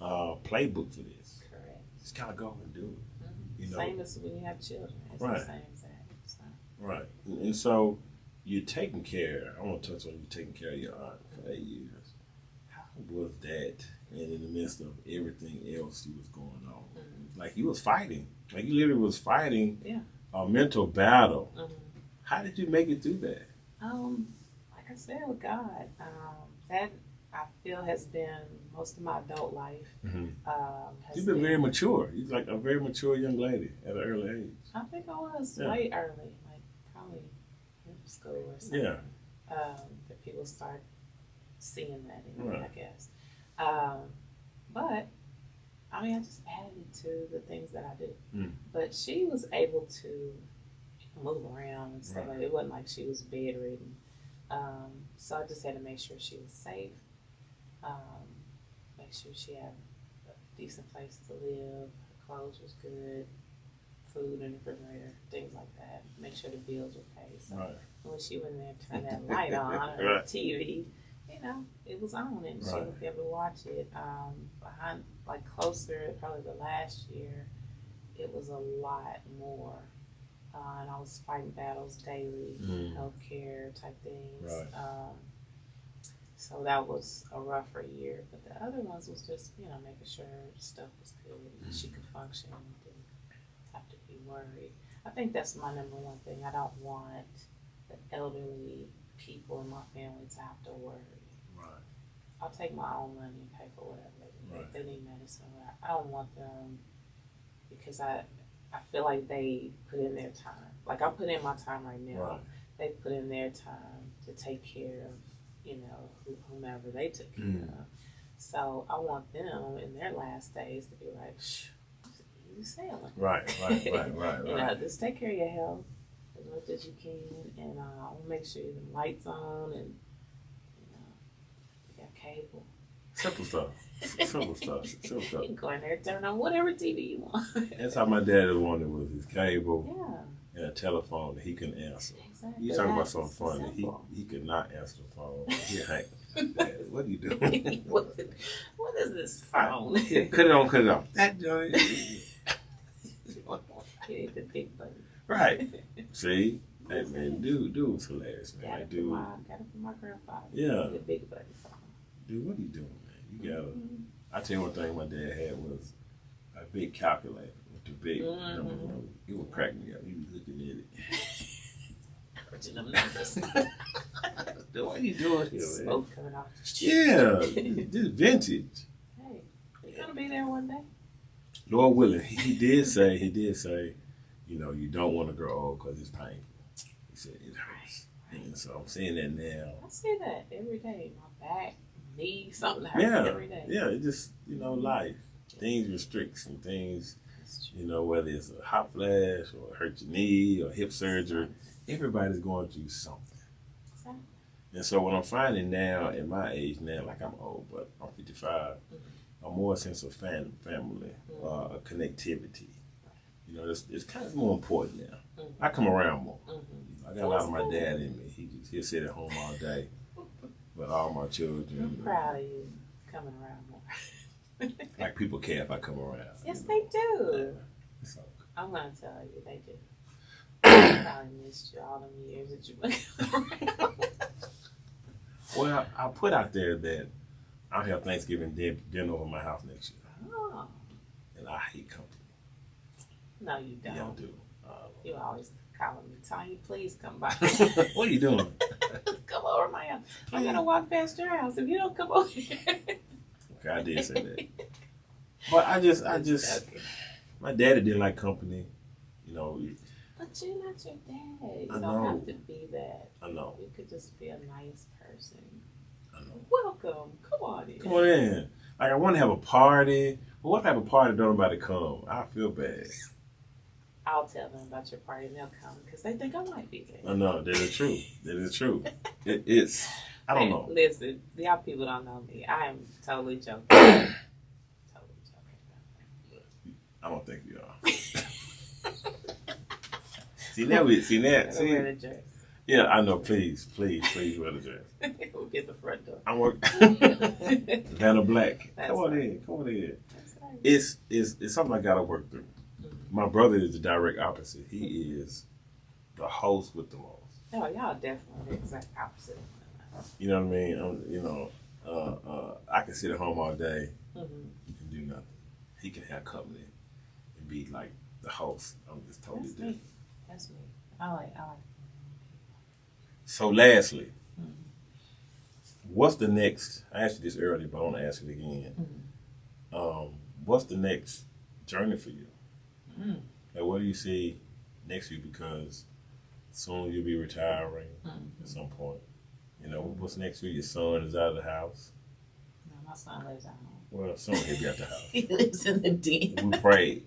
playbook for this. Correct. Just gotta go and do it. Mm-hmm. You know? Same as when you have children. It's Right. the same exact. So. Right. And so you're taking care. I want to touch on you taking care of your aunt for 8 years. How was that? And in the midst of everything else you was going on, Mm-hmm. like you was fighting, like you literally was fighting Yeah. a mental battle. Mm-hmm. How did you make it through that? Like I said, with God, that I feel has been most of my adult life. Mm-hmm. Has You've been very mature. You're like a very mature young lady at an early age. I think I was Yeah. way early, like probably middle school or something. Yeah. That people start seeing that in me, Right. I guess. But I mean, I just added it to the things that I do. Mm. But she was able to move around and stuff. Right. Like, it wasn't like she was bedridden. So I just had to make sure she was safe. Make sure she had a decent place to live. Her clothes was good. Food in the refrigerator, things like that. Make sure the bills were paid. So Right. when she went in there, turn that light on, or Right. TV, you know, it was on, and she Right. would be able to watch it. Behind, like closer, probably the last year, it was a lot more. And I was fighting battles daily, healthcare type things. Right. So that was a rougher year. But the other ones was just, making sure stuff was good and she could function and didn't have to be worried. I think that's my number one thing. I don't want the elderly people in my family to have to worry. Right. I'll take my own money and pay for whatever they need. Right. If they need medicine, I don't want them, because I feel like they put in their time. Like I put in my time right now. Right. They put in their time to take care of, whomever they took care of. So I want them in their last days to be like, shh, you sailing. Right. Just take care of your health as much as you can, and I'll make sure the lights on, and you got cable. Simple stuff. Simple stuff. You can go in there and turn on whatever TV you want. That's how my dad wanted, was his cable Yeah, and a telephone that he couldn't answer. exactly. You talking about That's something funny. simple. He could not answer the phone. He hang. Dad, what are you doing? what is this phone? Cut it on, cut it off. That joint. You need the big button. Right. See? Hey man, dude was hilarious, man. Got Like, it dude, from my grandfather. Yeah. The big button phone. dude, what are you doing, man? You gotta. I tell you one thing, my dad had was a big calculator with the big numbers on it. It would crack me up. He was looking at it. Crunching them numbers. Dude, what are you doing here, man? Smoke coming off. Yeah, this vintage. Hey, you're gonna be there one day. Lord willing, he did say, you don't want to grow old because it's painful. He said it hurts. And so I'm seeing that now. I see that every day. My back, knee, something hurts every day. Yeah, it just, life. Things restrict some things, whether it's a hot flash or hurt your knee or hip surgery. Everybody's going through something. Exactly. And so what I'm finding now at my age now, like I'm old, but I'm 55, a more sense of family, a connectivity. It's kind of more important now. I come around more. I got a lot of my dad in me. He'll sit at home all day with all my children. I'm proud of you coming around more. Like people care if I come around. Yes, they do. So, I'm gonna tell you, they do. I probably missed you all them years that you've been coming around. well, I put out there that I'll have Thanksgiving dinner over my house next year. Oh. And I hate company. No, you don't. Yeah, I do. You always calling me, Tonya, please come by. What are you doing? Come over my house. I'm gonna walk past your house if you don't come over here. Okay, I did say that. But I just, my daddy didn't like company. But you're not your dad. You I don't know. have to be that. I know. You could just be a nice person. I know. Welcome. Come on in. Come on in. Like, I want to have a party. But what if I have a party and don't nobody come? I feel bad. I'll tell them about your party and they'll come because they think I might be there. I know. That is true. That is true. It's, I don't know. Listen, y'all people don't know me. I am totally joking. See that? See? Wear the dress. Yeah, I know. Please wear the dress. We'll get the front door. I'm working. Vanna Black. Come on in. Right. It's something I gotta work through. Mm-hmm. My brother is the direct opposite. He is the host with the most. Oh, y'all definitely the exact opposite. You know what I mean? I can sit at home all day Mm-hmm. and do nothing. He can have company and be like the host. I'm just totally different. That's me. I like. So lastly, Mm-hmm. what's the next? I asked you this earlier, but I want to ask it again. Mm-hmm. What's the next journey for you? Mm-hmm. Like, what do you see next year? Because soon you'll be retiring Mm-hmm. at some point. You know, what's next for you? Your son is out of the house. No, my son lives at home. Well, soon he'll be out the house. He lives in the den. We prayed.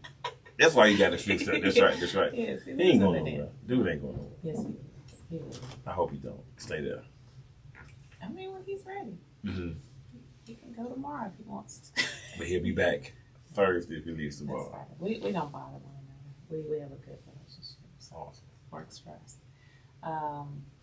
That's why you got to fix that. That's right. Yes, He ain't going nowhere. Dude ain't going nowhere. Yes, he will. I hope he don't. Stay there. I mean, when he's ready, Mm-hmm. he can go tomorrow if he wants to. But he'll be back Thursday if he leaves That's tomorrow. right. We don't bother one another. We have a good relationship. So Awesome. works for us.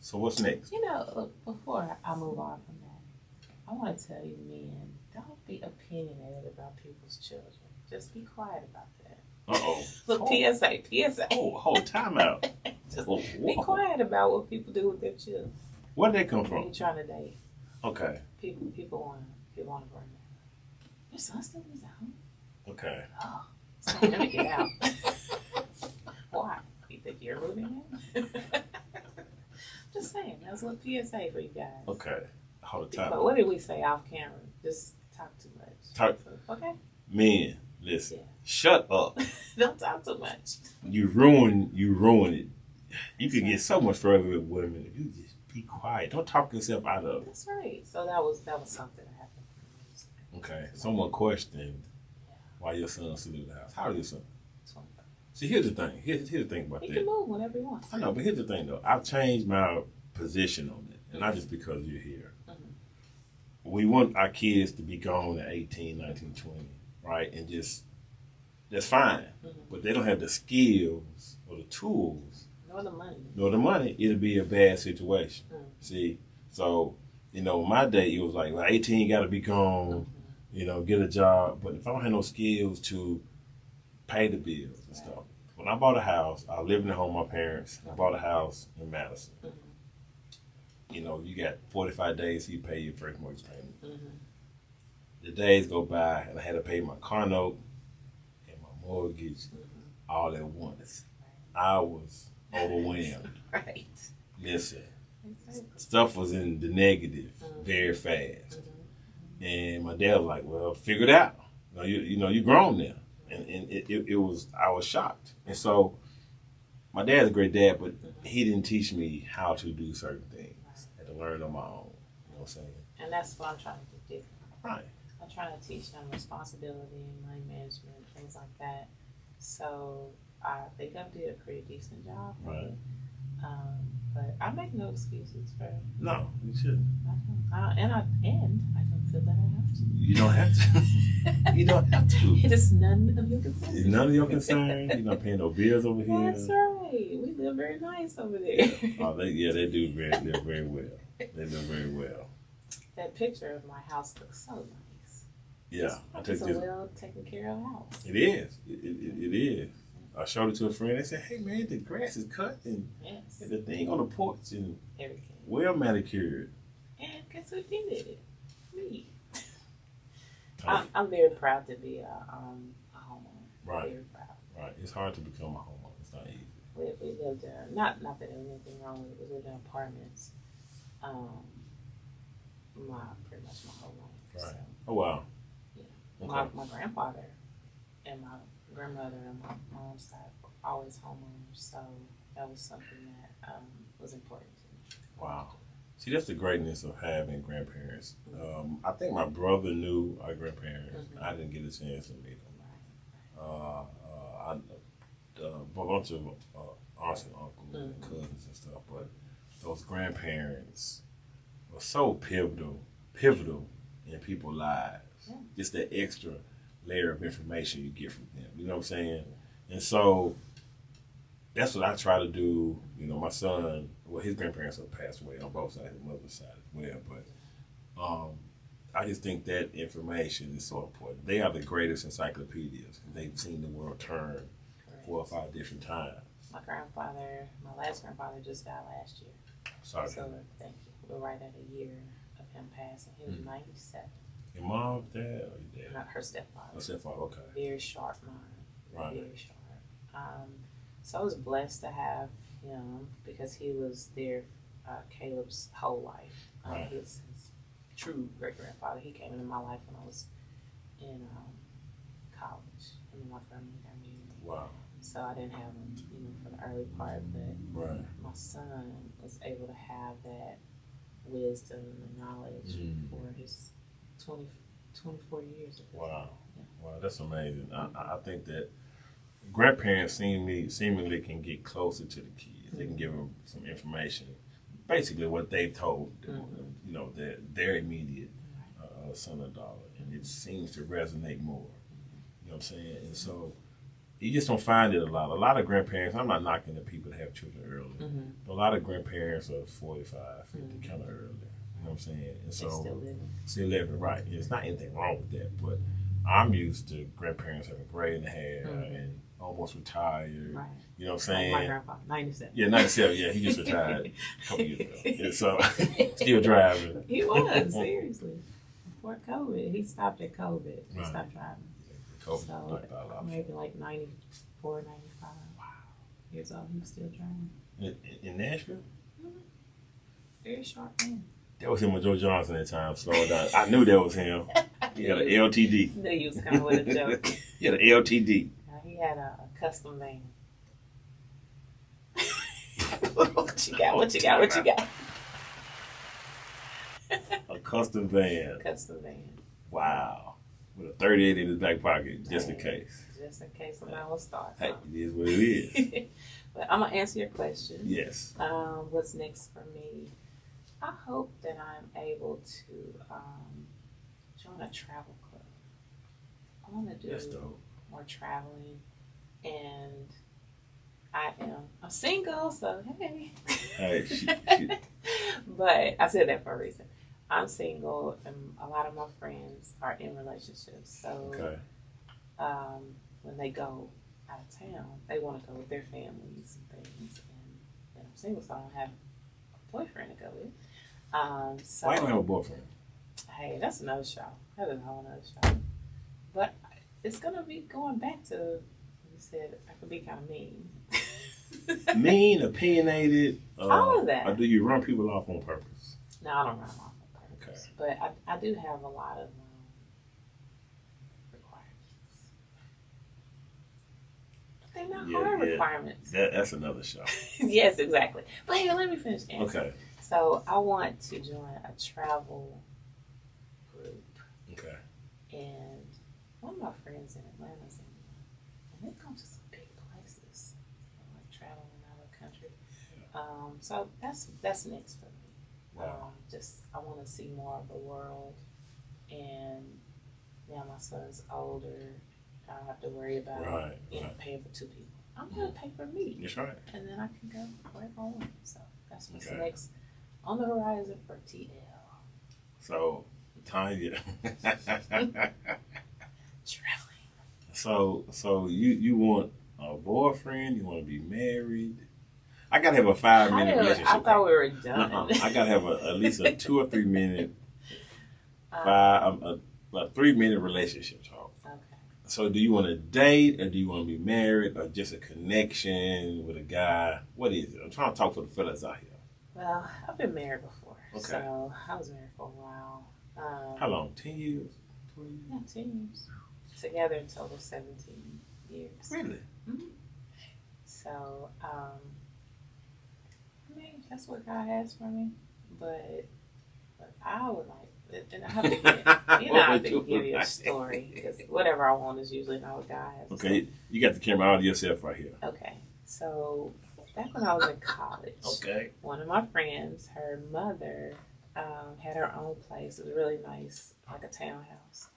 So what's next? You know, look, before I move on from that, I want to tell you, men, don't be opinionated about people's children. Just be quiet about that. Uh-oh. Look, PSA. Hold time out. Just Whoa. be quiet about what people do with their children. Where did they come When from? you're trying to date, Okay. people want to bring that up. Your son still lives at home? Okay. Oh, so let me get out. Why? You think you're ruining him? Just saying, that's what PSA for you guys. Okay. Hold time But out. what did we say off camera? Just talk too much. Okay? Men, listen. Yeah. Shut up. Don't talk too much. You ruin it. You could get so much further with women if you just be quiet. Don't talk yourself out of it. That's right. So that was something that happened. Okay. Someone questioned why your son still in the house. How old is your son? 25. See, here's the thing. Here's the thing about He that. can move whenever he wants. I know, but here's the thing, though. I've changed my position on it, and not just because you're here. Mm-hmm. We want our kids to be gone at 18, 19, 20, right? And just, that's fine. Mm-hmm. But they don't have the skills or the tools Nor the money. nor the money. It'll be a bad situation. Mm-hmm. See? So, my day, it was like 18, you got to be gone, get a job. But if I don't have no skills to pay the bills and stuff. When I bought a house, I was living at home with my parents. I bought a house in Madison. Mm-hmm. You got 45 days you pay your first mortgage payment. Mm-hmm. The days go by, and I had to pay my car note and my mortgage all at once. I was overwhelmed. Right. Listen, Exactly. stuff was in the negative very fast. Mm-hmm. And my dad was like, well, figure it out. You're grown now. And it was, I was shocked. And so, my dad's a great dad, but he didn't teach me how to do certain things. I had to learn on my own. You know what I'm saying? And that's what I'm trying to do different. Right. I'm trying to teach them responsibility and money management, things like that. So I think I did a pretty decent job. Right. But I make no excuses for it. No, you shouldn't. I don't feel that I have to. You don't have to. You don't have to. It is none of your concern. It's none of your concern. You're not paying no bills over here. That's right. We live very nice over there. Oh, they do very well. They do very well. That picture of my house looks so nice. Yeah, I took It's a this. well taken care of house. It is. It is. I showed it to a friend. They said, "Hey man, the grass is cut and Yes. the thing on the porch and Everything. well manicured." And guess who did it? Me. I'm very proud to be a homeowner. Right. Very proud. Right. It's hard to become a homeowner. It's not easy. We lived not that there was anything wrong with it. We lived in apartments. Pretty much my whole life. Right. So, Oh wow. yeah. Okay. My grandfather and my grandmother and my mom's side were always homeowners, so that was something that was important to me. Wow. See, that's the greatness of having grandparents. I think my brother knew our grandparents. I didn't get a chance to meet them. A bunch of aunts and uncles and cousins and stuff, but those grandparents were so pivotal in people's lives. Yeah. Just that extra layer of information you get from them. You know what I'm saying? And so that's what I try to do. You know, my son, well, his grandparents have passed away on both sides, his mother's side as well. But I just think that information is so important. They are the greatest encyclopedias. They've seen the world turn 4 or 5 different times. My last grandfather just died last year. Sorry. So thank you. We're right at a year of him passing. He was 97. Your mom, dad, or your dad? Not her stepfather. Her stepfather, okay. Very sharp mind. Right. Very sharp. So I was blessed to have him because he was there Caleb's whole life. Right. His true great grandfather. He came into my life when I was in college. Him and my family got married. Wow. So I didn't have him, for the early part, but Right. my son was able to have that wisdom and knowledge for his 24 years. Wow. Yeah. Wow, that's amazing. I think that grandparents seemingly can get closer to the kids. They can give them some information, basically what they've told, their immediate son or daughter, and it seems to resonate more. You know what I'm saying? And so you just don't find it a lot. A lot of grandparents, I'm not knocking the people that have children early, but a lot of grandparents are 45, 50, kind of early. You know what I'm saying? And so still living, right. It's not anything wrong with that, but I'm used to grandparents having gray in the hair and almost retired. Right. You know what I'm saying? My grandpa, 97. Yeah, 97. Yeah, he just retired a couple years ago. And so still driving. He was, seriously. Before COVID. He stopped at COVID. He Right. stopped driving. COVID So maybe like 94, 95 years old. He was still driving. In Nashville? Very sharp man. That was him with Joe Johnson at times. Slowing down. I knew that was him. He had an LTD. I knew he was coming with a joke. He had an LTD. He had a custom van. What you got? What you got? What you got? A custom van. Custom van. Wow. With a 38 in his back pocket, just in case. Just in case somebody will start. Hey, it is what it is. But I'm going to answer your question. Yes. What's next for me? I hope that I'm able to join a travel club. I want to do more traveling, and I'm single, so hey. Hey, But I said that for a reason. I'm single, and a lot of my friends are in relationships. So when they go out of town, they want to go with their families and things. And I'm single, so I don't have a boyfriend to go with. So, why you don't have a boyfriend? Hey, that's another show. That is a whole other show. But it's gonna be going back to, you said I could be kind of mean. Mean, opinionated. All of that. Or do you run people off on purpose? No, I don't run off on purpose. Okay. But I do have a lot of requirements. But they're not hard requirements. That's another show. Yes, exactly. But here, let me finish answering. Okay. So I want to join a travel group. Okay. And one of my friends in Atlanta is in and they go to some big places, like traveling out of the country. Yeah. So that's next for me. Wow. I want to see more of the world, and now my son's older. I don't have to worry about paying for 2 people. I'm gonna pay for me. That's right. And then I can go wherever I want. So that's what's next on the horizon for TL. So, Tonya. Traveling. So you want a boyfriend? You want to be married? I gotta have a 5-minute relationship. I thought we were done. I gotta have at least a 2 or 3 minute, a 3-minute relationship talk. Okay. So do you want to date, or do you want to be married, or just a connection with a guy? What is it? I'm trying to talk for the fellas out here. Well, I've been married before. Okay. So I was married for a while. How long? 10 years? 12 years? Yeah, 10 years. Together in total 17 years. Really? Mm-hmm. So, I mean, that's what God has for me. But I would like, and I have to I have to give you a story, because whatever I want is usually not what God has. Okay, you got the camera all to yourself right here. Okay, so back when I was in college, one of my friends, her mother had her own place. It was really nice, like a townhouse,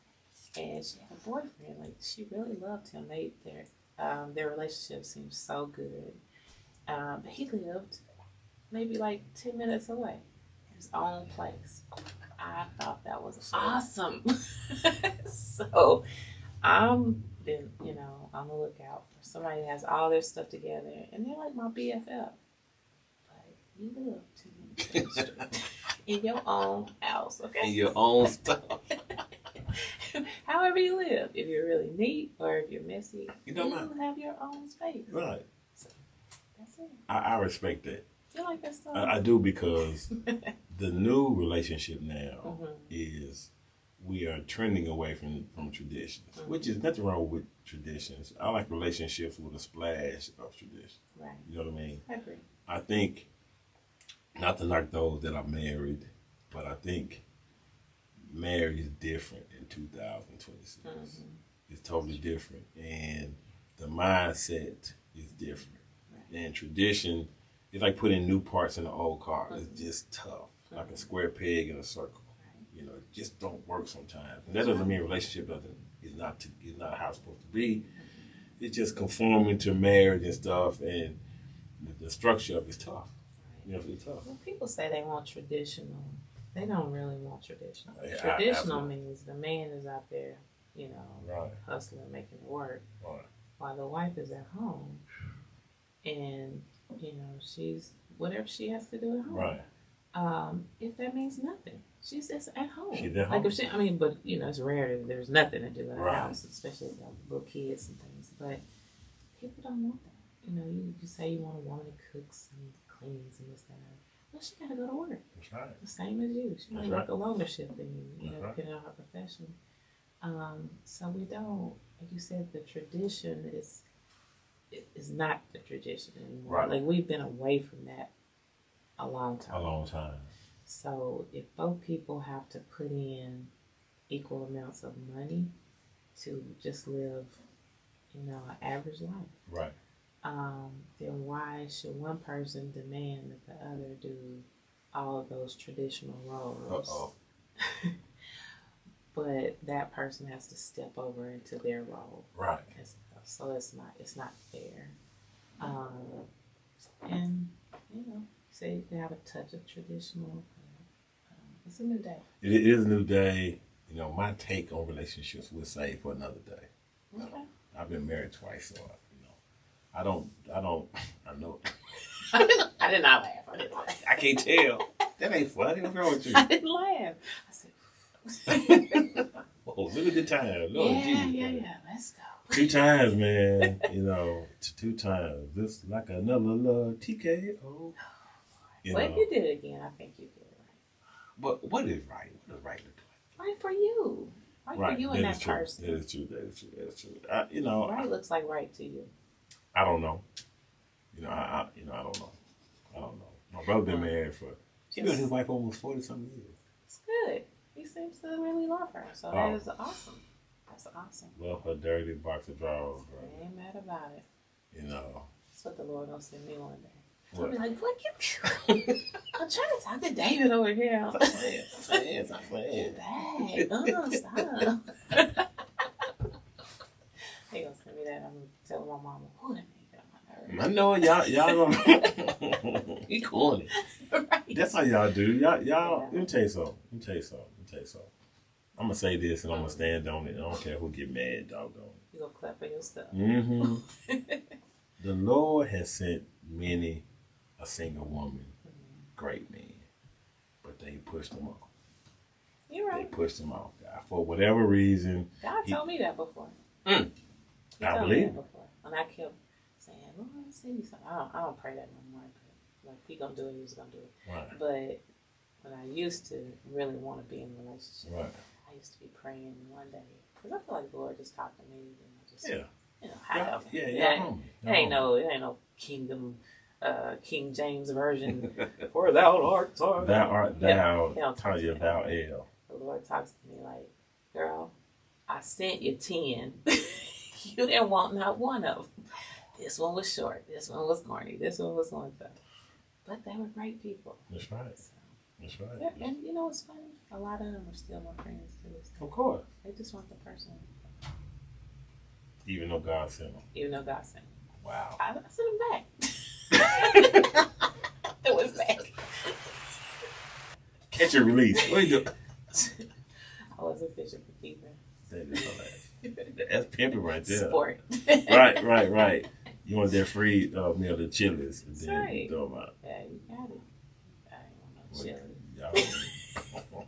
and she had a boyfriend. Like, she really loved him. Their relationship seemed so good, But he lived maybe like 10 minutes away, his own place. I thought that was awesome. So I'm been, on the lookout for somebody that has all their stuff together, and they're like my BFF. But you live 2 minutes down the street in your own house, okay? In your own stuff. However you live, if you're really neat or if you're messy, you have your own space. Right. So that's it. I respect that. You like that stuff? I do, because the new relationship now is we are trending away from traditions, which is nothing wrong with traditions. I like relationships with a splash of tradition. Right. You know what I mean? I agree. I think, not to knock those that are married, but I think marriage is different in 2026. It's totally different, and the mindset is different. Right. And tradition, it's like putting new parts in an old car. It's just tough, like a square peg in a circle. Right. It just don't work sometimes. And that doesn't mean a relationship is not how it's supposed to be. It's just conforming to marriage and stuff, and the structure of it's tough. It's tough. When people say they want traditional, they don't really want traditional. Yeah, traditional means the man is out there, right, hustling, making it work, right, while the wife is at home, and she's whatever she has to do at home. right. If that means nothing, she's just at home. She's at home. Like but it's rare that there's nothing to do at the house, especially if you have little kids and things. But people don't want that. You say you want a woman that cooks and cleans and this and that. Well, she got to go to work. That's right. The same as you. She might work a longer shift than you, depending on her profession. So we don't, like you said, the tradition is not the tradition anymore. Right. Like, we've been away from that a long time. A long time. So if both people have to put in equal amounts of money to just live, an average life. Right. Then why should one person demand that the other do all of those traditional roles? Uh-oh. But that person has to step over into their role. Right. So it's not fair. And say you can have a touch of traditional. It's a new day. It is a new day. My take on relationships we'll save for another day. Okay. I've been married twice, so I know. I did not laugh. I can't tell. That ain't funny. What's wrong with you? I didn't laugh. I said, oh, look at the time. Lord Jesus. Yeah. Let's go. 2 times, man. 2 times. This like another little TKO. Well, if you did it again, I think you did it right. But what is right? What does right look like? Right for you. Right for you and that person. That is true. Right looks like right to you. I don't know. I don't know. My brother been married for. He been with his wife almost 40-something years. It's good. He seems to really love her, so that is awesome. That's awesome. Love her dirty box of drawers, bro. I ain't mad about it. That's what the Lord gonna send me one day. What? I'll be like, what you? I'm trying to talk to David over here. Stop playing. Dang, stop. They gonna send me that. I'm gonna tell my mama, who that nigga got on my nerves. I know y'all gonna. He corny. Right. That's how y'all do. Y'all. Let me tell you something. I'm gonna say this and I'm gonna stand on it. I don't care who get mad, doggone. You gonna clap for yourself. Mm-hmm. The Lord has sent many a single woman, great men, but they pushed them off. You're right. They pushed them off. For whatever reason. God told me that before. I believe it. Before. And I kept saying, Lord, send me something. I don't pray that no more. Like, if he gonna do it, he's gonna do it. Right. But when I used to really want to be in a relationship, right. I used to be praying one day. Because I feel like the Lord just talked to me. It ain't no kingdom, King James version. For thou art thou. Thou art thou, Tonya, thou El. The Lord talks to me like, girl, I sent you 10. You didn't want not one of them. This one was short. This one was corny. This one was one thing. But they were great people. That's right. So, that's right. Yeah, and what's funny? A lot of them are still my friends too. So of course. They just want the person. Even though God sent them. Even though God sent them. Wow. I sent them back. It was bad. Catch and release. What you do? I wasn't fishing for keeper. That is hilarious. That's pimping right there. Sport. Right. You want that free meal to Chili's, and then right. you throw them out. Yeah, you got it. I ain't want no chili.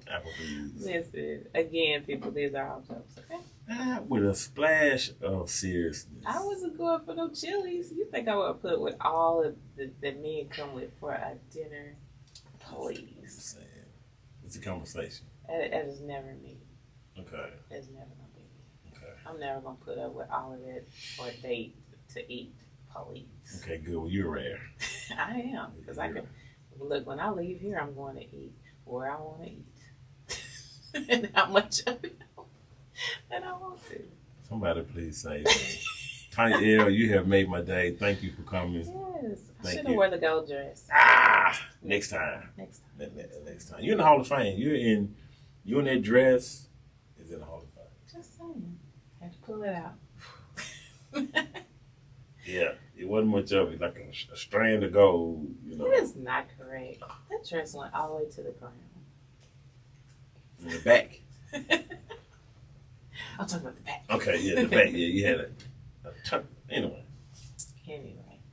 Applebee's. Listen, again, people, these are all jokes, okay? With a splash of seriousness. I wasn't going for no chilies. You think I would put with all of the men come with for a dinner? Please. It's a conversation. That is never me. Okay. That's never gonna be me. Okay. I'm never gonna put up with all of that for a date to eat. Please. Okay, good. Well, you're rare. I am, because I can look. When I leave here, I'm going to eat where I want to eat, and how much of it that I want to. Somebody please say that. Tonya L., you have made my day. Thank you for coming. Yes, I Thank should you. have worn the gold dress. Next time. Next time. Next time. You're in the Hall of Fame. You in that dress is in the Hall of Fame. Just saying, had to pull it out. Yeah, it wasn't much of it. Like a strand of gold, you know. That is not correct. That dress went all the way to the ground. In the back. I'm talking about the back. Okay, yeah, the back. Yeah, you had a tuck. Anyway.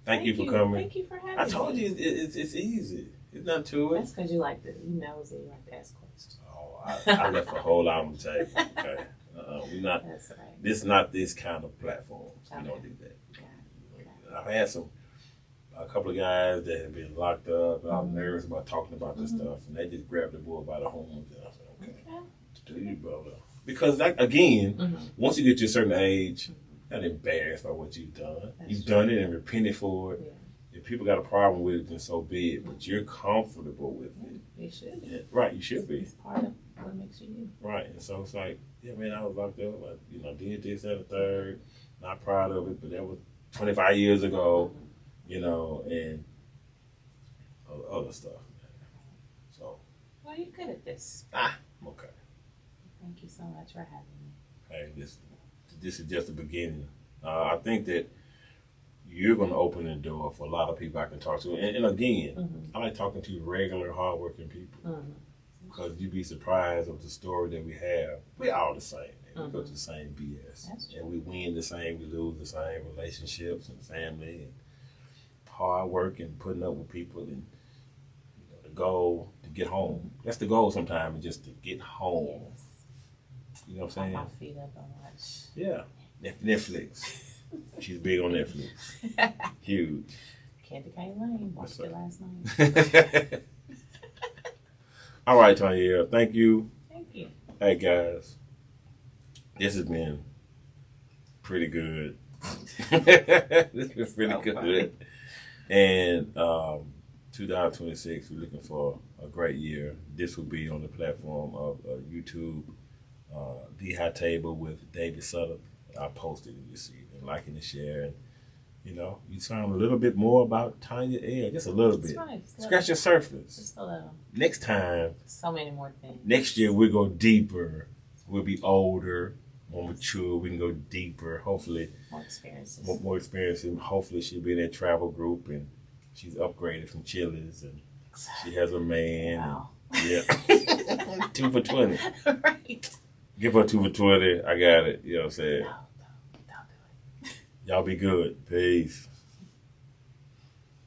Thank you for coming. Thank you for having me. I told you it's easy. It's nothing to it. That's because you like to, you nosy, you like to ask questions. Oh, I left a whole lot on the table. Okay, we're not. That's right. This is not this kind of platform. Okay. We don't do that. Okay. I've had a couple of guys that have been locked up, and I was nervous about talking about this stuff, and they just grabbed the bull by the horns, and I said, okay, do you, brother? Because that, again, once you get to a certain age, you're not embarrassed by what you've done. You've done it and repented for it. Yeah. If people got a problem with it, then so be it. But you're comfortable with it. You should be. Yeah, right, you should be. It's part of what makes you you. Right, and so it's like, yeah, man, I was locked up. I, did this, that, and the third. Not proud of it, but that was 25 years ago, and other stuff. So. Well, you're good at this. Okay. Thank you so much for having me. Hey, this is just the beginning. I think that you're going to open the door for a lot of people I can talk to. And again, I like talking to regular, hardworking people. Because you'd be surprised of the story that we have. We're all the same. Man. We go through the same BS. And we win the same, we lose the same, relationships and family and hard work and putting up with people and the goal to get home. That's the goal sometimes, just to get home. Yes. You know what I'm saying? Put my feet up and watch. Yeah. Netflix. She's big on Netflix. Huge. Candy Cane Lane. Watched it last night. All right, Tonya. Thank you. Thank you. Hey, guys. This has been pretty good. This has been pretty good. Funny. And 2026, we're looking for a great year. This will be on the platform of YouTube, The High Table with David Sutter. I posted it, you see, and liking and sharing. You sound a little bit more about Tonya L. Just a little bit. Right. Scratch your surface. Just a little. Next time. So many more things. Next year, we'll go deeper. We'll be older, more mature. We can go deeper. Hopefully. More experiences. More experience. And hopefully, she'll be in that travel group and she's upgraded from Chili's and she has a man. Wow. And, yeah. 2 for 20. Right. Give her 2 for 20. I got it. You know what I'm saying? No, don't do it. Y'all be good. Peace.